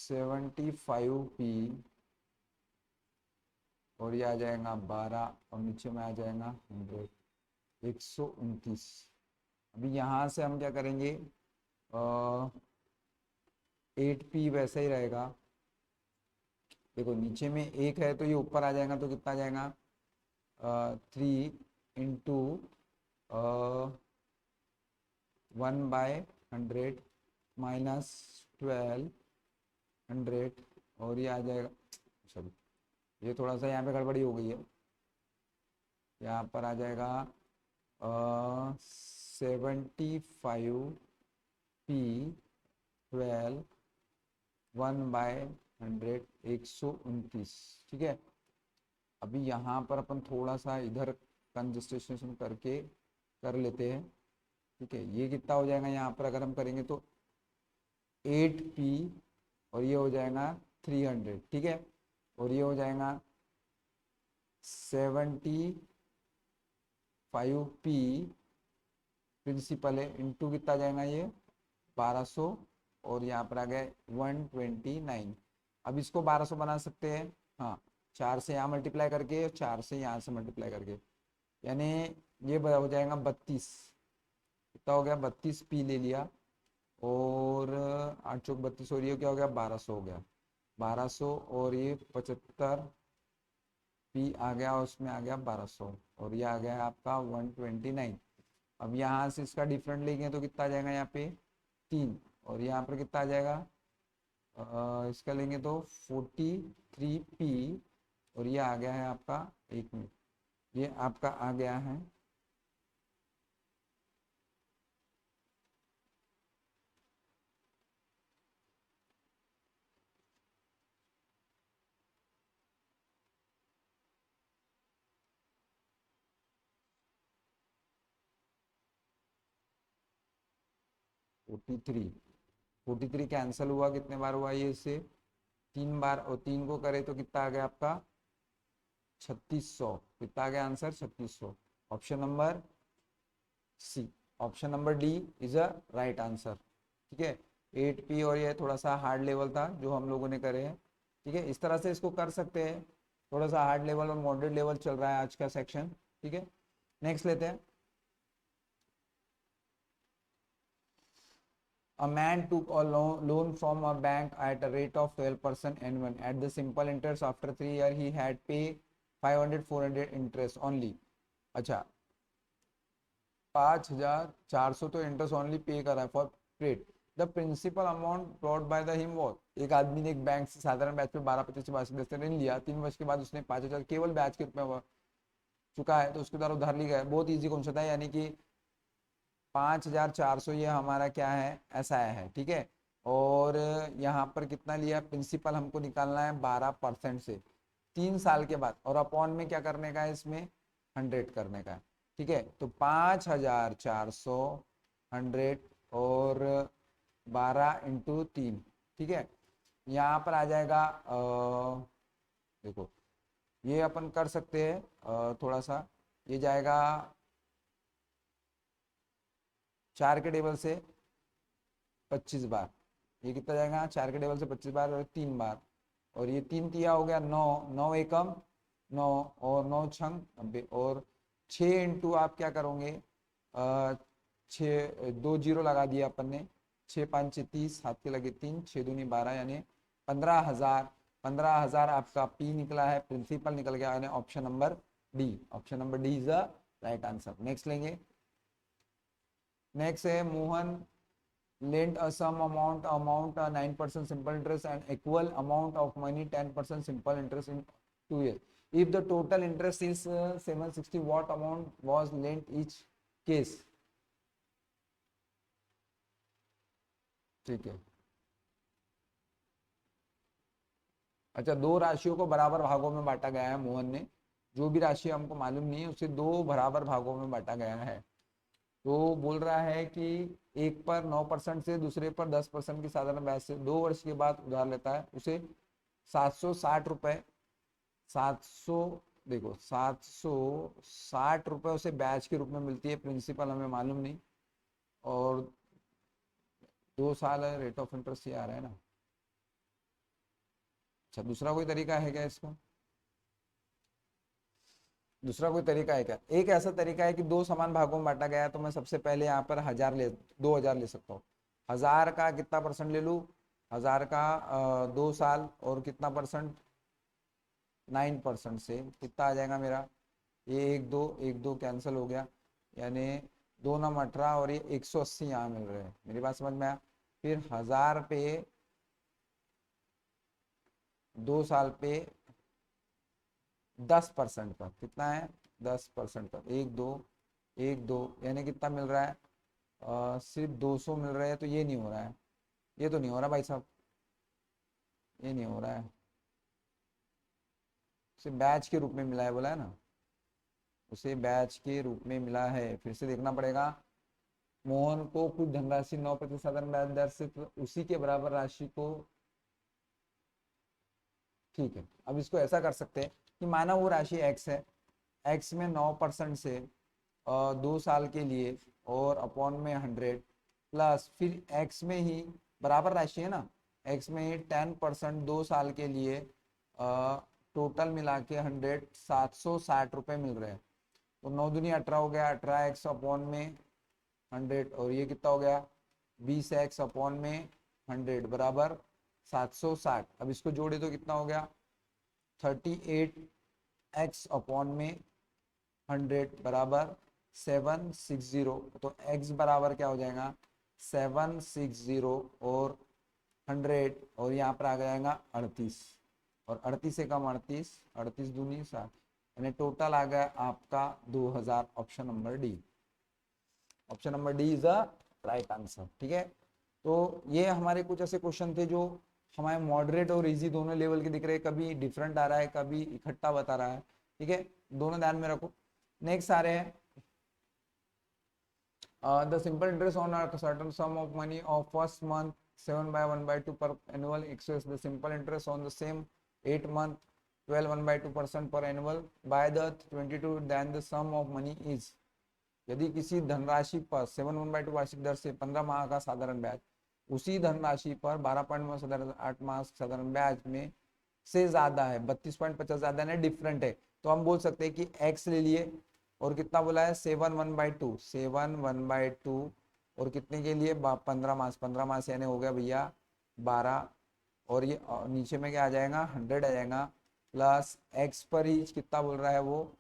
75P, और ये आ जाएगा 12, और नीचे में आ जाएगा 100, 129। अभी यहाँ से हम क्या करेंगे, 8P वैसे ही रहेगा। देखो नीचे में 1 है तो ये ऊपर आ जाएगा, तो कितना आ जाएगा 3 इंटू 1/100 माइनस 1200, और ये आ जाएगा, सॉरी ये थोड़ा सा यहाँ पे गड़बड़ी हो गई है, यहाँ पर आ जाएगा 75P 12 1/100, 129। ठीक है, अभी यहाँ पर अपन थोड़ा सा इधर कंजस्टेशन करके कर लेते हैं। ठीक है, ये कितना हो जाएगा यहाँ पर अगर हम करेंगे तो 8P, और ये हो जाएगा 300। ठीक है, और ये हो जाएगा 75P प्रिंसिपल है, इंटू कितना जाएगा ये 1200, और यहाँ पर आ गया 129। अब इसको 1200 बना सकते हैं, हाँ 4 से यहाँ मल्टीप्लाई करके, 4 से यहाँ से मल्टीप्लाई करके, यानी ये हो जाएगा 32, कितना हो गया 32 पी ले लिया, और 8 चौक 32 और ये क्या हो गया 1200 हो गया, 1200 और ये 75 पी आ गया, उसमें आ गया 1200, और ये आ गया आपका 129। अब यहाँ से इसका डिफरेंट लेंगे तो कितना आ जाएगा यहाँ पे 3, और यहाँ पर कितना आ जाएगा इसका लेंगे तो 43 पी, और ये आ गया है आपका, एक मिनट, ये आपका आ गया है 43, 43 कैंसिल हुआ, कितने बार हुआ ये इससे 3 बार, और 3 को करे तो कितना आ गया आपका 3600, कितना आ गया answer 3600। Option number C, option number D is a right answer. ठीक है, 8 पी, और ये थोड़ा सा हार्ड लेवल था जो हम लोगों ने करे हैं। ठीक है, इस तरह से इसको कर सकते हैं, थोड़ा सा हार्ड लेवल और मॉडरेट लेवल चल रहा है आज का सेक्शन। ठीक है, नेक्स्ट लेते हैं। A man took a loan from a bank at a rate of 12% annual. At the simple interest after 3 years, he had pay 500 400 interest only. अच्छा, 5400 तो इंटरेस्ट ओनली पे कर रहा है for paid. The principal amount brought by the him was, एक आदमी ने एक bank से साधारण ब्याज पे 12 25 ऋण लिया, 3 वर्ष के बाद उसने 5000 केवल ब्याज के रूप में चुका है, तो उसके द्वारा उधार ली गया है। बहुत ईजी क्वेश्चन था, यानी कि 5400 ये हमारा क्या है ऐसा है। ठीक है, और यहाँ पर कितना लिया प्रिंसिपल हमको निकालना है 12% से 3 साल के बाद, और अपॉन में क्या करने का है इसमें 100 करने का है। ठीक है, तो 5400 100 और 12 × 3। ठीक है, यहाँ पर आ जाएगा देखो ये अपन कर सकते हैं थोड़ा सा, ये जाएगा 4 के टेबल से 25 बार, ये कितना जाएगा 4 के टेबल से 25 बार और 3 बार, और ये 3 तिया हो गया 9, 9 एकम 9, और 9 छंग 90, और 6 इंटू आप क्या करोगे 6 2 जीरो लगा दिया अपन ने, 6 5 6 30, हाथ के लगे 3, 6 दूनी 12, यानी 15,000। 15,000 आपका पी निकला है, प्रिंसिपल निकल गया, यानी option number D, option number D is the right answer. Next लेंगे, नेक्स्ट है Mohan lent a sum amount 9% simple interest and equal amount of money 10% simple interest in 2 years. If the total interest is 760, what amount was lent each case? ठीक है, अच्छा, 2 राशियों को बराबर भागों में बांटा गया है मोहन ने, जो भी राशि हमको मालूम नहीं है उसे 2 बराबर भागों में बांटा गया है। तो बोल रहा है कि एक पर 9% से दूसरे पर 10% की साधारण ब्याज से 2 वर्ष के बाद उधार लेता है, उसे 760 रुपए, 700 देखो 760 रुपए उसे ब्याज के रूप में मिलती है, प्रिंसिपल हमें मालूम नहीं, और 2 साल है, रेट ऑफ इंटरेस्ट ये आ रहा है ना। अच्छा, दूसरा कोई तरीका है क्या इसका? दूसरा कोई तरीका है क्या? एक ऐसा तरीका है कि 2 समान भागों में बांटा गया है, तो मैं सबसे पहले यहाँ पर 2000 ले सकता हूँ। 1000 का कितना परसेंट ले लूँ? 1000 का 2 साल, और कितना परसेंट 9% से कितना आ जाएगा मेरा, ये 1 2 कैंसिल हो गया, यानी 2 9 18, और ये 180 यहाँ मिल रहे हैं। मेरी बात समझ में आया? फिर 1000 पे 2 साल पे 10% पर कितना है 10% पर 1 2 यानी कितना मिल रहा है सिर्फ 200 मिल रहा है, तो ये नहीं हो रहा है, ये तो नहीं हो रहा भाई साहब, ये नहीं हो रहा है, सिर्फ बैच के रूप में मिला है बोला है ना, उसे बैच के रूप में मिला है। फिर से देखना पड़ेगा, मोहन को कुछ धनराशि 9% ब्याज दर से, तो उसी के बराबर राशि को, ठीक है, अब इसको ऐसा कर सकते हैं कि माना वो राशि एक्स है, एक्स में 9% से 2 साल के लिए, और अपॉन में 100, प्लस फिर एक्स में ही बराबर राशि है ना, एक्स में ही 10% 2 साल के लिए, टोटल मिला के 100 760 रुपये मिल रहे हैं। तो 9 दूनी 18 हो गया, 18x अपॉन में 100, और ये कितना हो गया 20x अपॉन में 100 बराबर 760। अब इसको जोड़े तो कितना हो गया 38x अपॉन में 100 बराबर 760। तो x बराबर क्या हो जाएगा 760 और 100, और यहाँ पर आ जाएगा 38, और 38 से कम 38, 38 दूनी 60, यानी टोटल आ गया आपका 2000। Option number D, option number D is a right answer. ठीक है, तो ये हमारे कुछ ऐसे क्वेश्चन थे जो हमारे मॉडरेट और इजी दोनों लेवल के दिख रहे हैं, कभी डिफरेंट आ रहा है, कभी इकट्ठा बता रहा है। ठीक है, दोनों ध्यान में रखो। नेक्स्ट आ रहे हैं the simple interest on a certain sum of money of first month 7 by 1 by 2 per annual excess the simple interest on the same 8 month 12 1 by 2% per annual by the 22 then the sum of money is। यदि किसी धनराशि पर 7 1 by 2 वार्षिक दर से 15 माह का साधारण ब्याज उसी धनराशि पर 12.8 माह साधारण ब्याज में से ज्यादा है, 32.50 ज्यादा है, डिफरेंट है, तो हम बोल सकते हैं कि x ले लिए और कितना बोला है 7 1 by 2, 7 1 by 2, और कितने के लिए 15 मास, 15 मास यानी हो गया भैया 12, और ये नीचे में क्या आ जाएगा 100 आ जाएगा, प्लस x पर ही कितना बोल रहा है वो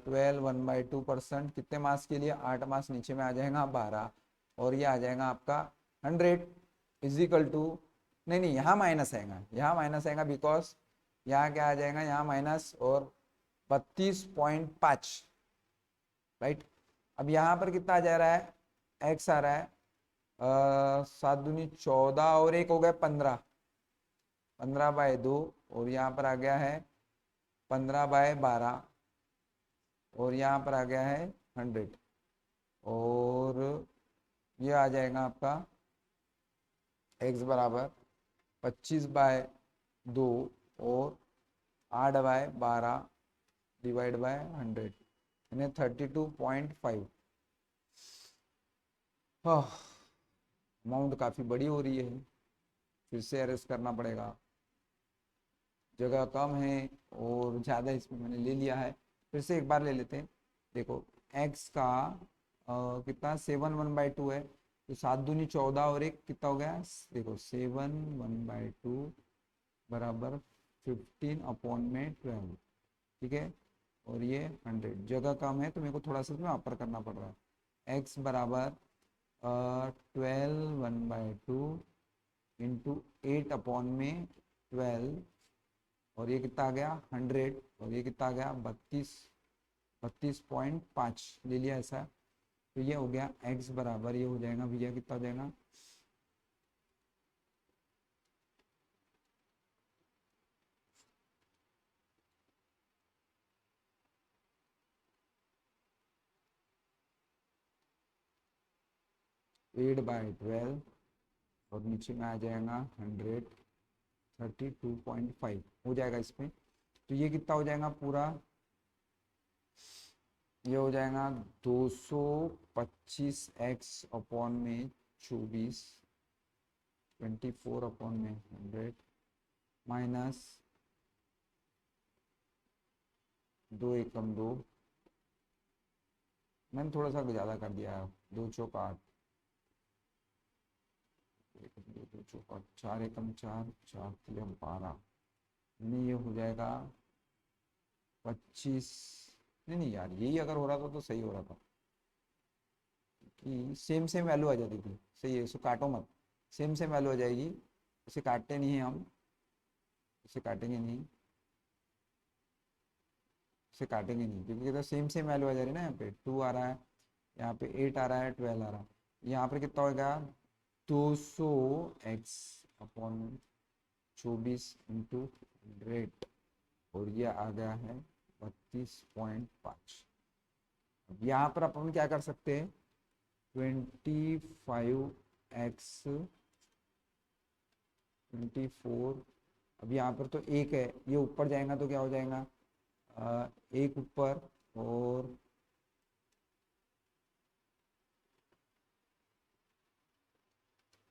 12 1 by 2%, कितने मास के लिए 8 मास, नीचे में आ जाएगा 12, और ये आ जाएगा आपका 100 इजिकल टू, नहीं नहीं यहाँ माइनस आएगा, यहाँ माइनस आएगा बिकॉज यहाँ क्या आ जाएगा, यहाँ माइनस और 32.5, राइट। अब यहाँ पर कितना आ जा रहा है x आ रहा है 7 दूनी 14 और एक हो गया 15, 15 बाय 2, और यहाँ पर आ गया है 15 बाय 12, और यहाँ पर आ गया है 100, और ये आ जाएगा आपका x बराबर 25 बाय 2 और 8 बाय 12 डिवाइड बाय 100 यानी 32.5। अमाउंट काफ़ी बड़ी हो रही है, फिर से अरेस्ट करना पड़ेगा, जगह कम है और ज़्यादा इसमें मैंने ले लिया है। फिर से एक बार ले लेते हैं। देखो x का कितना 7 1 by 2 है, तो 7 दूनी 14 और एक कितना हो गया, देखो 7 1 by 2 बराबर 15 अपॉन में 12। ठीक है, और ये 100, जगह कम है तो मेरे को थोड़ा सा इसमें अपर करना पड़ रहा है। x बराबर 12 1 by 2 इंटू 8 अपॉन में 12, और ये कितना आ गया 100, और ये कितना आ गया 32.5 ले लिया ऐसा, तो ये हो गया x बराबर, ये हो जाएगा भैया कितना हो जाएगा 8 बाय 12, और नीचे में आ जाएगा 100, 32.5 हो जाएगा इसमें, तो ये कितना हो जाएगा पूरा, ये हो जाएगा 225x अपॉन में 24, 24 अपॉन में 100 माइनस 2 एकम 2, मैंने थोड़ा सा ज़्यादा कर दिया है, 2 चौक 8, 2 चौक 8, 4 एकम 4, 4 तिलम 12, नहीं ये हो जाएगा 25, नहीं नहीं यार यही अगर हो रहा था तो सही हो रहा था कि सेम सेम वैल्यू आ जाती थी। सही है, इसको काटो मत, सेम सेम वैल्यू आ जाएगी, इसे काटते नहीं है हम, इसे काटेंगे नहीं, इसे काटेंगे नहीं, क्योंकि तो सेम सेम वैल्यू आ जा रही है ना, यहाँ पे 2 आ रहा है, यहाँ पे 8 आ रहा है, 12 आ रहा है, यहाँ पर कितना होगा 200x अपॉन 24 इंटू 100, और ये आ गया है 32.5। यहाँ पर अपन क्या कर सकते हैं 25x 24, अब यहाँ पर तो एक है, ये ऊपर जाएगा तो क्या हो जाएगा एक ऊपर और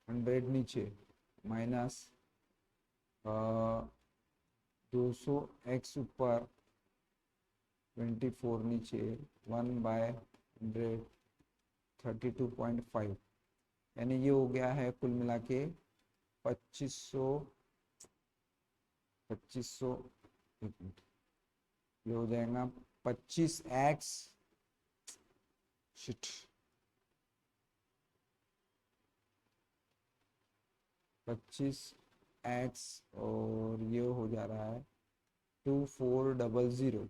100 नीचे माइनस 200x ऊपर 24 नीचे 1/100 32.5, यानी ये हो गया है कुल मिला के 2500 2500, एक मिनट, ये हो जाएगा 25x, शिट 25x, और ये हो जा रहा है 2400,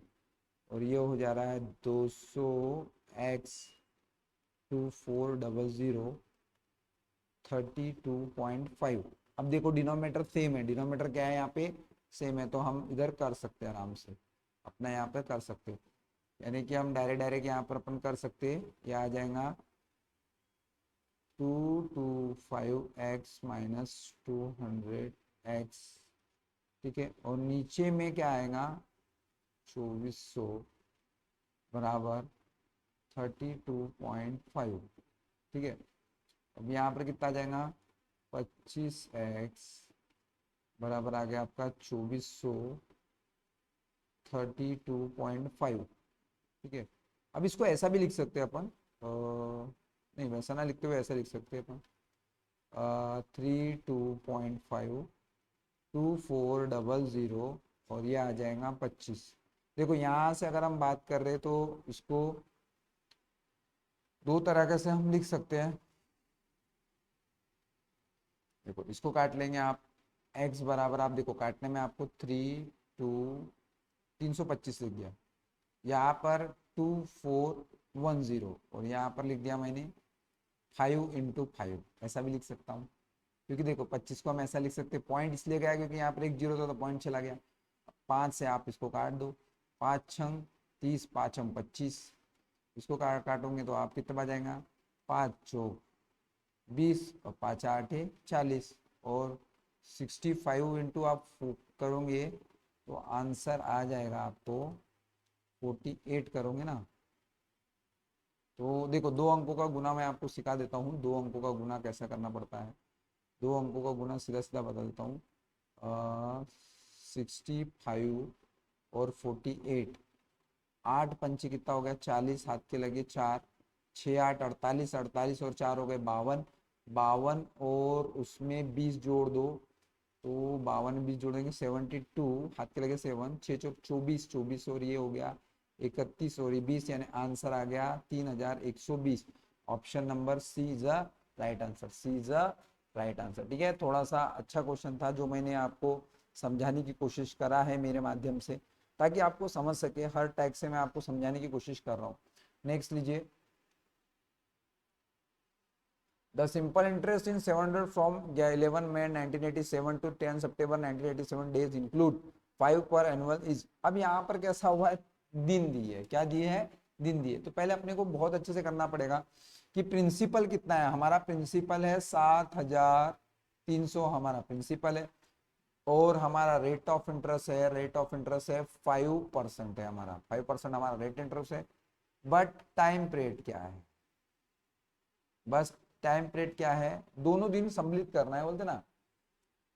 और ये हो जा रहा है 200x 2400 32.5। अब देखो डिनोमिनेटर सेम है, डिनोमिनेटर क्या है यहाँ पे सेम है, तो हम इधर कर सकते हैं आराम से, अपना यहाँ पे कर सकते हैं, यानी कि हम डायरेक्ट डायरेक्ट यहाँ पर अपन कर सकते हैं, ये आ जाएगा 225x माइनस 200x, ठीक है, और नीचे में क्या आएगा 2400 बराबर 32.5, ठीक है। अब यहाँ पर कितना आ जाएगा 25x बराबर आ गया आपका 2400 32.5, ठीक है। अब इसको ऐसा भी लिख सकते हैं अपन, नहीं वैसा ना लिखते हुए ऐसा लिख सकते हैं अपन, 32.5 2400, और ये आ जाएगा 25। देखो यहाँ से अगर हम बात कर रहे हैं तो इसको दो तरह से हम लिख सकते हैं, देखो इसको काट लेंगे आप, x बराबर आप देखो काटने में आपको 325 लिख दिया, यहाँ पर 2410, और यहाँ पर लिख दिया मैंने 5 × 5, ऐसा भी लिख सकता हूँ, क्योंकि देखो 25 को हम ऐसा लिख सकते हैं, पॉइंट इसलिए गया क्योंकि यहाँ पर एक जीरो था तो पॉइंट चला गया, 5 से आप इसको काट दो, 5 छंग 30 5 हम 25, इसको काटोगे तो आप कितना बजाएगा 5 चौक 20 और 5 8 40, और 65 इंटू आप करोगे तो आंसर आ जाएगा आपको 48 करोगे ना, तो देखो 2 अंकों का गुना मैं आपको सिखा देता हूँ, 2 अंकों का गुना कैसा करना पड़ता है, 2 अंकों का गुना सीधा सीधा बता देता हूँ, 65 और 48, 8 पंचे कितना हो गया 40, हाथ के लगे 4, 6 8 48, 48 और 4 हो गए 52, 52 और उसमें 20 जोड़ दो, तो 52 20 जोड़ेंगे 72, हाथ के लगे 7, 6 चौक 24, 24 और ये हो गया 31 और ये 20, यानी आंसर आ गया 3120। Option number C is a right answer, C is a right answer, ठीक है। थोड़ा सा अच्छा क्वेश्चन था जो मैंने आपको समझाने की कोशिश करा है मेरे माध्यम से, ताकि आपको समझ सके, हर टैग से मैं आपको समझाने की कोशिश कर रहा हूँ। नेक्स्ट लीजिए, the simple interest in 700 from 11 May 1987 to 10 सितंबर 1987 days include 5 per annual is. अब यहाँ पर कैसा हुआ है, दिन दिए है, क्या दिए है, दिन दिए, तो पहले अपने को बहुत अच्छे से करना पड़ेगा कि प्रिंसिपल कितना है, हमारा प्रिंसिपल है 7300, हमारा प्रिंसिपल है, और हमारा रेट ऑफ इंटरेस्ट है, रेट ऑफ इंटरेस्ट है 5% है, हमारा 5% हमारा रेट इंटरेस्ट है, बट टाइम पीरियड क्या है, बस टाइम पीरियड क्या है, दोनों दिन सम्मिलित करना है बोलते ना,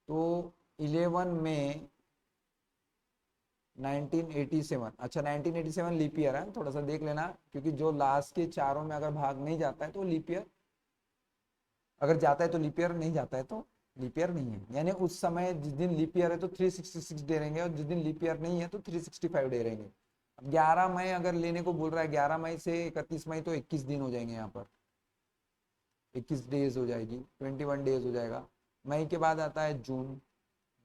तो 11 में 1987, अच्छा 1987 लीप ईयर है, थोड़ा सा देख लेना, क्योंकि जो लास्ट के चारों में अगर भाग नहीं जाता है तो लीप ईयर, अगर जाता है तो लीप ईयर, नहीं जाता है तो लीप ईयर नहीं है, यानी उस समय जिस दिन लीप ईयर है तो 366 डे रहेंगे, और जिस दिन लीप ईयर नहीं है तो 365 डे रहेंगे। अब 11 मई अगर लेने को बोल रहा है, 11 मई से 31 मई तो 21 दिन हो जाएंगे, यहाँ पर 21 डेज हो जाएगी, 21 डेज हो जाएगा। मई के बाद आता है जून,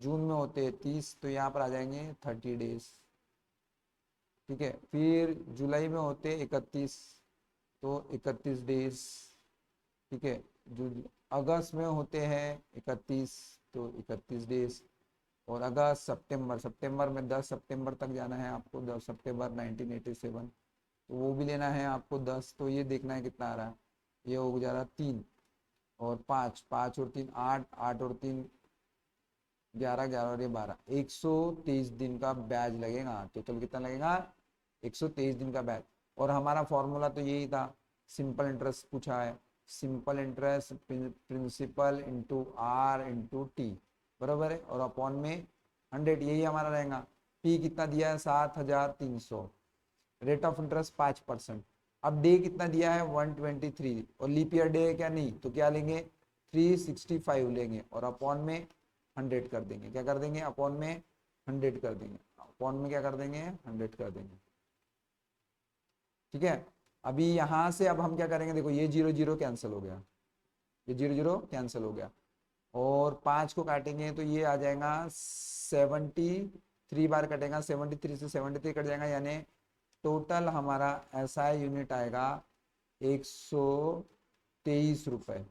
जून में होते हैं 30, तो यहाँ पर आ जाएंगे 30 डेज, ठीक है। फिर जुलाई में होते 31, तो 31 डेज, ठीक है। जो अगस्त में होते हैं 31, तो 31 डेज, और अगस्त सितंबर, सितंबर में 10 सितंबर तक जाना है आपको, 10 सितंबर 1987, तो वो भी लेना है आपको 10, तो ये देखना है कितना आ रहा है, ये हो जा रहा 3 और 5, 5 और 3 8, 8 और 3 11, 11 और ये 12, 123 दिन का ब्याज लगेगा, टोटल कितना लगेगा 123 दिन का बैच। और हमारा फॉर्मूला तो यही था, सिंपल इंटरेस्ट पूछा है, simple interest principal into R into T, बराबर है, और अपॉन में 100, यही हमारा रहेगा। पी कितना दिया है 7300, रेट ऑफ इंटरेस्ट 5%। अब डे कितना दिया है 123 और लीप ईयर डे है क्या, नहीं, तो क्या लेंगे 365 लेंगे और अपॉन में 100 कर देंगे। क्या कर देंगे, अपॉन में 100 कर देंगे, अपॉन में क्या कर देंगे 100 कर देंगे। ठीक है, अभी यहां से अब हम क्या करेंगे, देखो ये 0 0 कैंसिल हो गया, ये 0 0 कैंसिल हो गया और 5 को काटेंगे तो ये आ जाएगा 73 बार कटेगा, 73 से 73 कट जाएगा, यानी टोटल हमारा एसआई यूनिट आएगा 123 रुपए।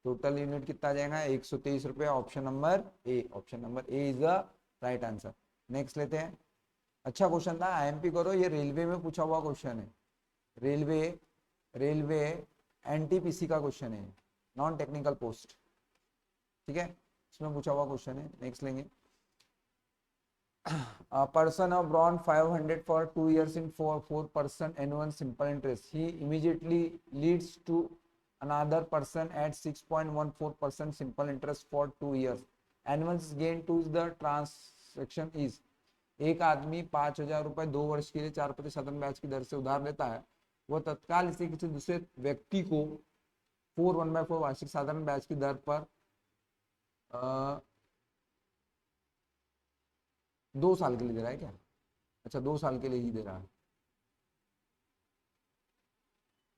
टोटल यूनिट कितना आ जाएगा 123 रुपए। Option number A, option number A is the right answer. Next लेते हैं। अच्छा क्वेश्चन था, आईएमपी करो, ये रेलवे में पूछा हुआ क्वेश्चन है। रेलवे रेलवे एनटीपीसी का क्वेश्चन है, नॉन टेक्निकल पोस्ट। ठीक है, इसमें पूछा हुआ क्वेश्चन है। नेक्स्ट लेंगे। A person of drawn 500 for 2 years in 4% annual simple interest. He immediately leads to another person at 6.14% simple interest for 2 years. Annual gain to the transaction is, एक आदमी 5,000 रुपए 2 वर्ष के लिए 4% ब्याज की दर से उधार लेता है। वह तत्काल इसे किसी दूसरे व्यक्ति को 4/1/4 वार्षिक साधारण ब्याज की दर पर 2 साल के लिए दे रहा है क्या? अच्छा, 2 साल के लिए ही दे रहा है,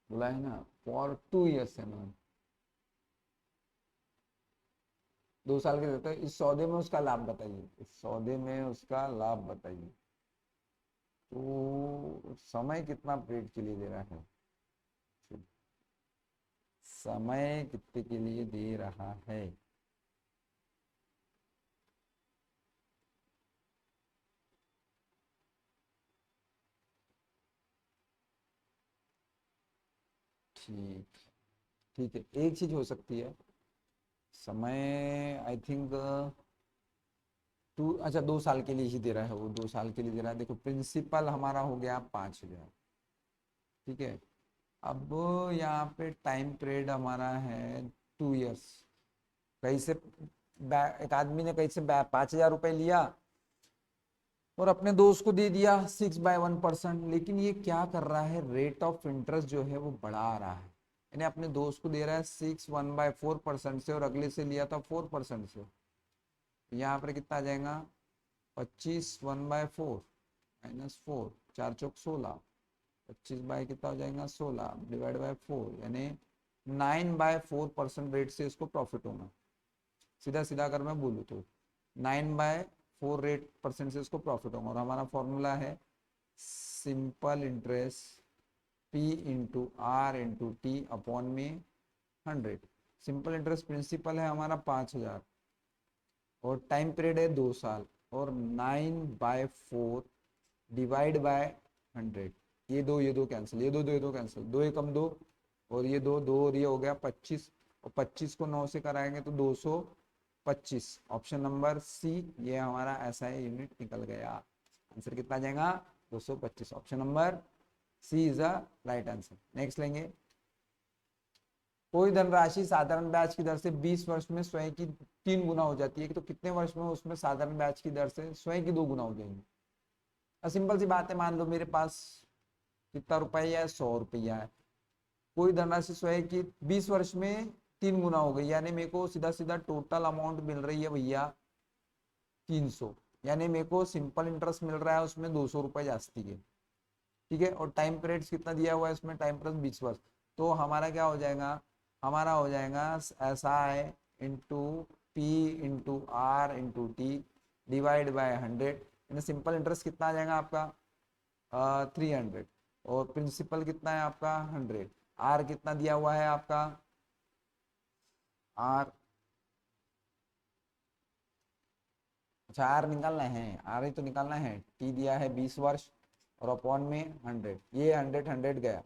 बोला है ना, फॉर 2 ईयर्स है ना, 2 साल के देता है। इस सौदे में उसका लाभ बताइए, इस सौदे में उसका लाभ बताइए। तो समय कितना पीरियड के लिए दे रहा है, समय कितने के लिए दे रहा है? ठीक, ठीक है, एक चीज हो सकती है, समय आई थिंक अच्छा 2 साल के लिए ही दे रहा है, वो 2 साल के लिए दे रहा है। देखो प्रिंसिपल हमारा हो गया 5,000। ठीक है, अब यहाँ पे टाइम पीरियड हमारा है 2 ईयर्स। कहीं से एक आदमी ने कहीं से 5,000 रुपए लिया और अपने दोस्त को दे दिया 6/1%, लेकिन ये क्या कर रहा है, रेट ऑफ इंटरेस्ट जो है वो बढ़ा रहा है। यानी अपने दोस्त को दे रहा है 6/1/4% से और अगले से लिया था 4% से। यहाँ पर कितना आ जाएगा 25 1/4 -4, 4 चौक 16, 25 बाय कितना हो जाएगा 16 डिवाइड बाय 4, यानी 9/4% रेट से इसको प्रॉफिट होना। सीधा सीधा अगर मैं बोलूँ तो 9/4 रेट परसेंट से इसको प्रॉफिट होगा। और हमारा फॉर्मूला है simple interest P into R into T upon में 100। सिंपल इंटरेस्ट प्रिंसिपल है हमारा 5,000 और टाइम पीरियड है 2 साल और 9/4 डिवाइड बाय 100। ये दो कैंसिल, ये दो कैंसिल, 2 एकम 2 और ये 2 और ये हो गया 25 और 25 को 9 से कराएंगे तो 225। ऑप्शन नंबर सी, ये हमारा एसआई यूनिट निकल गया। आंसर कितना जाएगा 225। Option number C is the right answer. Next लेंगे। कोई धनराशि साधारण ब्याज की दर से 20 वर्ष में स्वयं की 3 गुना हो जाती है, तो कितने वर्ष में उसमें साधारण ब्याज की दर से स्वयं की 2 गुना हो जाएंगी? सिंपल सी बात है, मान लो मेरे पास कितना रुपया है 100 रुपया है, कोई धनराशि स्वयं की 20 वर्ष में 3 गुना हो गई, यानी मेरे को सीधा सीधा टोटल अमाउंट मिल रही है भैया 300, यानी मेरे को सिंपल इंटरेस्ट मिल रहा है उसमें 200 रुपए जास्ती के। ठीक है, और टाइम पीरियड कितना दिया हुआ है इसमें, टाइम पीरियड 20 वर्ष। तो हमारा क्या हो जाएगा, हमारा हो जाएगा SI into P into R into T divide by 100। Simple interest कितना आ जाएगा आपका 300 और प्रिंसिपल कितना है आपका 100। आर कितना दिया हुआ है आपका, आर, अच्छा आर निकालना है, आर ही तो निकालना है। टी दिया है 20 वर्ष और अपॉन में 100, ये 100 गया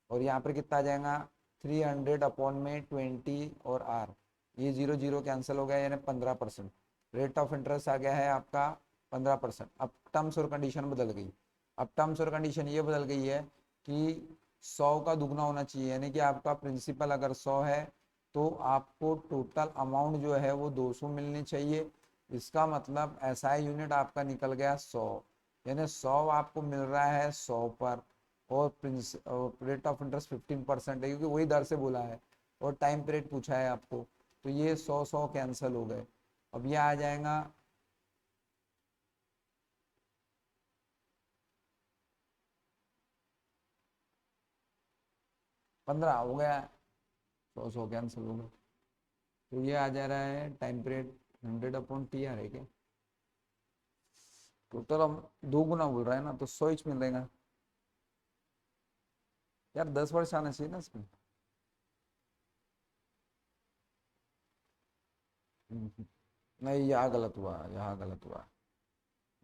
और यहाँ पर कितना आ जाएगा 300 अपॉन में 20 और आर, ये 0 0 कैंसिल हो गया, यानी 15%। रेट ऑफ इंटरेस्ट आ गया है आपका 15%। अब टर्म्स और कंडीशन बदल गई। अब टर्म्स और कंडीशन ये बदल गई है कि 100 का दुगना होना चाहिए, यानी कि आपका प्रिंसिपल अगर 100 है तो आपको टोटल अमाउंट जो है वो 200 मिलनी चाहिए। इसका मतलब एसआई यूनिट आपका निकल गया 100, यानी 100 आपको मिल रहा है 100 पर, और रेट ऑफ इंटरेस्ट 15% है, क्योंकि वही दर से बोला है, और टाइम पीरियड पूछा है आपको, तो ये 100 कैंसिल हो गए। अब ये आ जाएगा 15 हो गया, 100 कैंसिल हो गया। तो ये आ जा रहा है टाइम पीरियड 100/TR है क्या, टोटल हम 2 गुना बोल रहा है ना, तो 100 ही मिलेगा यार, 10 वर्ष आना चाहिए ना इसमें। नहीं, यहाँ गलत हुआ, यहाँ गलत हुआ,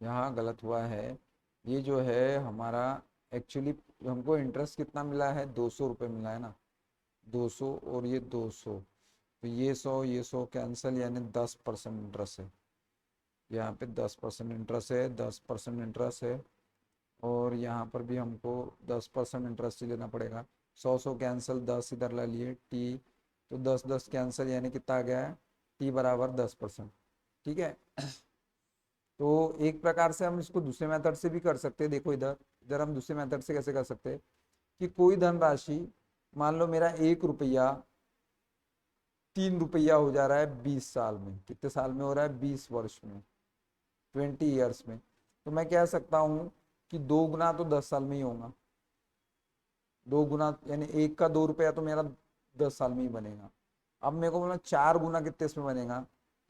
यहाँ गलत हुआ है। ये जो है हमारा एक्चुअली, हमको इंटरेस्ट कितना मिला है, 200 रुपये मिला है ना, 200 और ये 200, तो ये 100 कैंसिल, यानी 10% इंटरेस्ट है, यहाँ पे 10% इंटरेस्ट है, 10% इंटरेस्ट है, और यहाँ पर भी हमको 10% इंटरेस्ट ही लेना पड़ेगा। 100 कैंसिल, 10 इधर ला लिए, टी, तो 10 कैंसिल, यानी कितना आ गया है, टी बराबर 10%। ठीक है। तो एक प्रकार से हम इसको दूसरे मेथड से भी कर सकते हैं, देखो इधर, इधर हम दूसरे मेथड से कैसे कर सकते हैं, कि कोई धनराशि, मान लो मेरा 1 रुपया 3 रुपया हो जा रहा है 20 साल में, कितने साल में हो रहा है, 20 वर्ष में, 20 ईयर्स में, तो मैं कह सकता हूँ कि 2 गुना तो 10 साल में ही होगा, 2 गुना यानी 1 का 2 रुपया तो मेरा 10 साल में ही बनेगा। अब मेरे को बोला 4 गुना कितने इसमें बनेगा,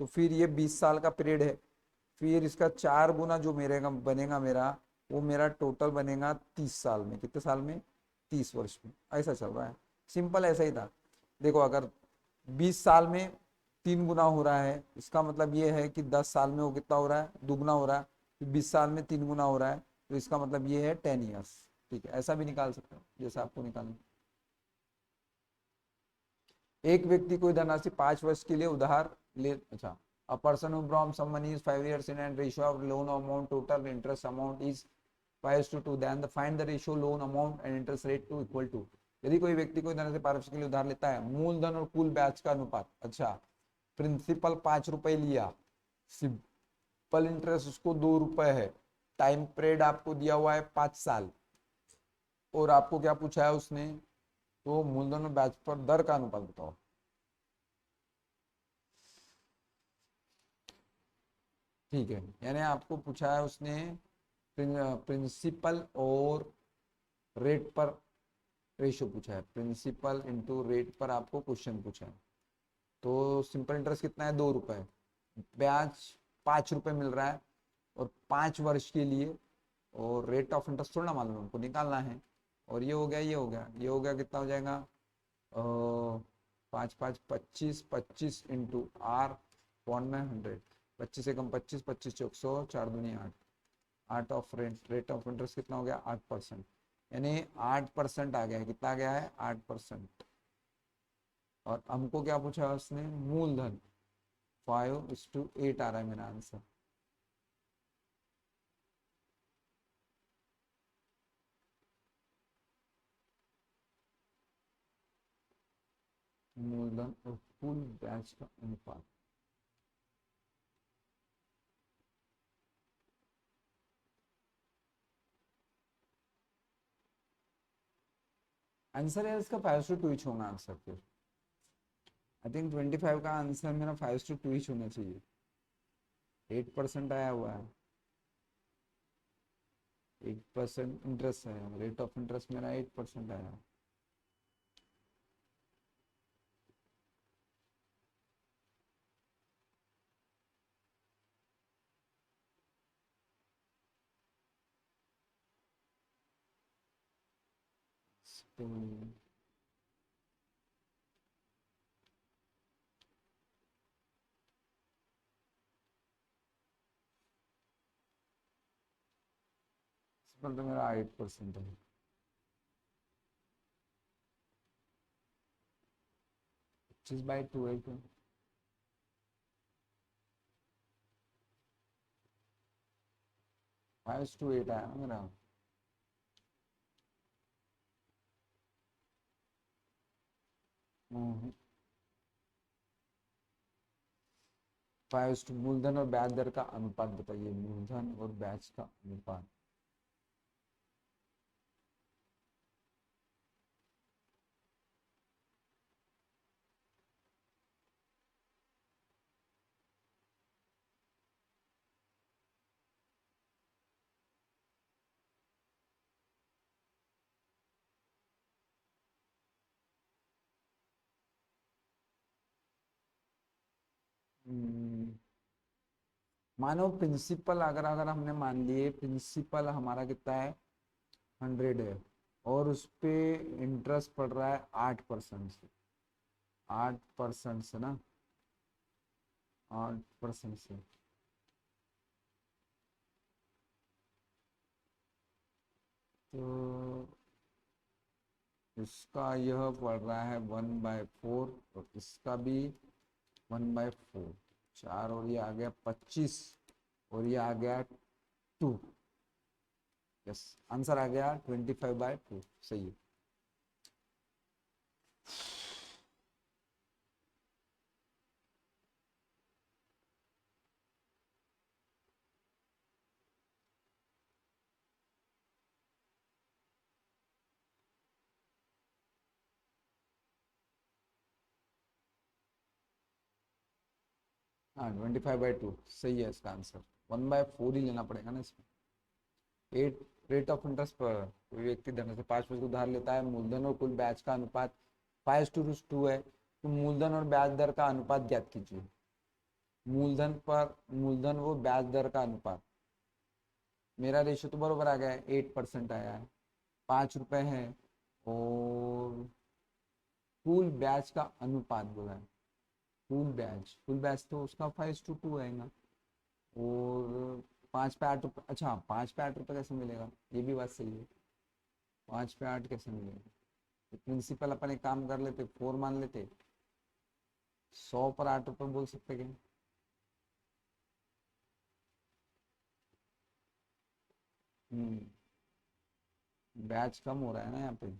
तो फिर ये 20 साल का पीरियड है, फिर इसका 4 गुना जो मेरे बनेगा मेरा, वो मेरा टोटल बनेगा 30 साल में, कितने साल में, 30 वर्ष में, ऐसा चल रहा है। सिंपल ऐसा ही था। देखो अगर 20 साल में 3 गुना हो रहा है, इसका मतलब ये है कि 10 साल में वो कितना हो रहा है, 2 गुना हो रहा है, फिर 20 साल में 3 गुना हो रहा है, तो इसका मतलब ये है 10 ईयर्स। ठीक है, ऐसा भी निकाल सकते हो जैसा आपको निकालना। एक व्यक्ति कोई धनराशि 5 वर्ष के लिए उधार ले, अच्छा, a person who borrows some money is 5 years in and ratio of loan amount total interest amount is 5:2, then the find the ratio loan amount and interest rate to equal to। यदि कोई व्यक्ति कोई धनराशि 5 वर्ष के लिए उधार लेता है, मूलधन और कुल ब्याज का अनुपात, अच्छा, प्रिंसिपल 5 रुपए लिया, सिंपल इंटरेस्ट उसको 2 रुपए है, टाइम पीरियड आपको दिया हुआ है 5 साल, और आपको क्या पूछा है उसने, तो मूलधन और ब्याज पर दर का अनुपात बताओ। ठीक है, यानी आपको पूछा है उसने प्रिंसिपल और रेट पर रेशियो पूछा है, प्रिंसिपल इंटू रेट पर आपको क्वेश्चन पूछा है। तो सिंपल इंटरेस्ट कितना है, 2 रुपए, ब्याज 5 रुपए मिल रहा है, और 5 वर्ष के लिए, और रेट ऑफ इंटरेस्ट थोड़ा मालूम हमको निकालना है, और ये हो गया, ये हो गया, ये हो गया, कितना हो जाएगा, 5×5 = 25, 25 इंटू आर पॉइंट में 100, 25 से कम 25, 25×4 100, 4×2 = 8, 8 ऑफ रेट ऑफ इंटरेस्ट कितना हो गया, 8%, यानी 8% आ गया है, कितना आ गया है, 8%। और हमको क्या पूछा है उसने, मूलधन, 5:8 आ रहा है मेरा आंसर। मूलधन और कुल ब्याज का अनुपात, आंसर है इसका 5:2 ही होगा आंसर फिर। आई थिंक 25 का आंसर मेरा 5:2 ही होना चाहिए, 8% आया हुआ है, 8% इंटरेस्ट है, रेट ऑफ इंटरेस्ट मेरा 8% आया है। तो इस पर तो मेरा 8% है, 25/2 है तो 5:8 आया ना मेरा। 5:, मूलधन और ब्याज दर का अनुपात बताइए, मूलधन और ब्याज का अनुपात। हम्म, मानो प्रिंसिपल अगर अगर हमने मान लिए प्रिंसिपल हमारा कितना है 100 है, और उस पे इंटरेस्ट पड़ रहा है 8% से, 8% से ना, 8% से, तो इसका यह पड़ रहा है 1/4, और इसका भी 1/4, 4 और ये आ गया 25, और ये आ गया 2। यस, आंसर आ गया 25/2, सही है। हाँ, 25/2 सही है इसका आंसर। 1/4 ही लेना पड़ेगा ना इसमें। एट, रेट ऑफ इंटरेस्ट पर कोई व्यक्ति धन से 5% उधार लेता है, मूलधन और कुल ब्याज का अनुपात 5:2 है, तो मूलधन और ब्याज दर का अनुपात ज्ञात कीजिए। मूलधन पर मूलधन वो ब्याज दर का अनुपात, मेरा रेशियो तो बरोबर आ गया है, 8% आया है, 5 रुपए है, और कुल ब्याज का अनुपात बोला है, कुल ब्याज तो उसका 5:2 आएगा, और 5 पे 8 रुपये, अच्छा 5 पे 8 रुपये कैसे मिलेगा, ये भी बात सही है, 5 पे 8 कैसे मिलेगा। तो प्रिंसिपल अपन एक काम कर लेते, 4 मान लेते, 100 पर 8 रुपये बोल सकते क्या। हम्म, ब्याज कम हो रहा है ना यहाँ पे।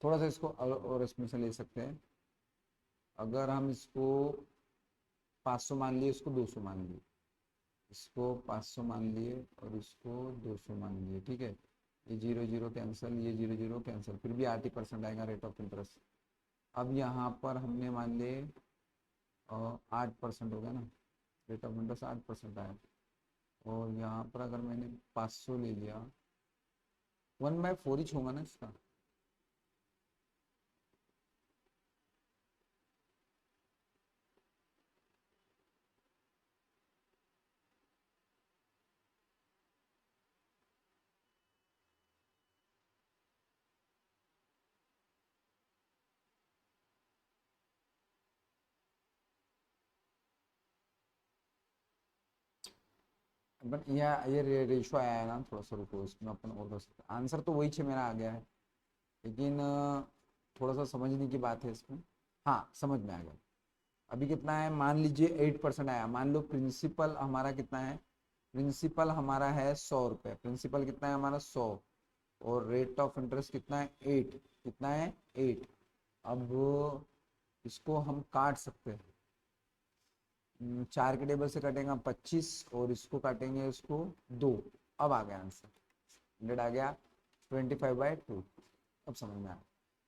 थोड़ा सा इसको और इसमें से ले सकते हैं, अगर हम इसको 500 मान लिए, इसको 200 मान लिए, इसको 500 मान लिए और इसको 200 मान लिए, ठीक है, ये 0 0 कैंसिल, ये 0 0 कैंसिल, फिर भी 8% आएगा रेट ऑफ इंटरेस्ट। अब यहाँ पर हमने मान लिए 8% हो गया ना, रेट ऑफ इंटरेस्ट 8% आया, और यहाँ पर अगर मैंने 500 ले लिया, 1/4 ही होगा ना इसका। बट ये रेशो आया है ना, थोड़ा सा रुको, इसमें अपन और कर सकते हैं। आंसर तो वही 6 मेरा आ गया है, लेकिन थोड़ा सा समझने की बात है इसमें। हाँ, समझ में आ गया। अभी कितना है, मान लीजिए 8% आया, मान लो प्रिंसिपल हमारा कितना है, प्रिंसिपल हमारा है 100 रुपये, प्रिंसिपल कितना है हमारा 100, और रेट ऑफ इंटरेस्ट कितना है 8, कितना है 8। अब इसको हम काट सकते हैं, 4 के टेबल से कटेगा 25, और इसको काटेंगे इसको 2, अब आ गया आंसर, 100 आ गया 25/2। अब समझ में आया,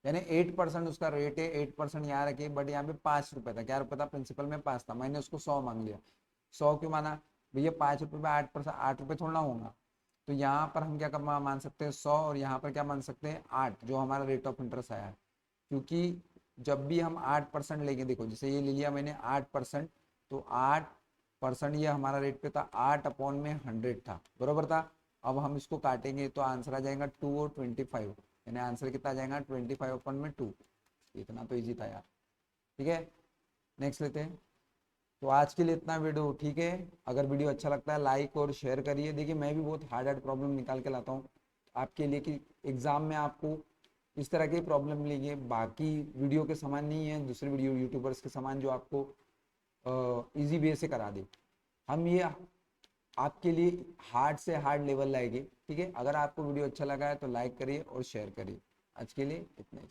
यानी 8% उसका रेट है, 8% यहाँ रखिए, बट यहाँ पे 5 रुपये था, क्या रुपये था, प्रिंसिपल में 5 था, मैंने उसको 100 मांग लिया। 100 क्यों माना भैया, 5 रुपये पे 8%, 8 रुपये थोड़ा होगा, तो यहाँ पर हम क्या कर मान सकते हैं 100, और यहाँ पर क्या मान सकते हैं 8, जो हमारा रेट ऑफ इंटरेस्ट आया है। क्योंकि जब भी हम 8% लेंगे, देखो जैसे ये ले लिया मैंने 8%, तो 8% ये हमारा रेट पे था, 8/100 था, बरोबर था। अब हम इसको काटेंगे तो आंसर आ जाएगा 2 और 25, यानी आंसर कितना आ जाएगा 25/2। इतना तो ईजी था यार, ठीक है, नेक्स्ट लेते हैं। तो आज के लिए इतना वीडियो, ठीक है। अगर वीडियो अच्छा लगता है लाइक और शेयर करिए। देखिए मैं भी बहुत हार्ड हार्ड प्रॉब्लम निकाल के लाता हूँ आपके लिए, कि एग्जाम में आपको इस तरह की प्रॉब्लम मिलेगी, बाकी वीडियो के समान नहीं है, दूसरे वीडियो यूट्यूबर्स के समान जो आपको इजी वे से करा दे। हम ये आपके लिए हार्ड से हार्ड लेवल लाएंगे, ठीक है। अगर आपको वीडियो अच्छा लगा है तो लाइक करिए और शेयर करिए। आज के लिए इतना ही।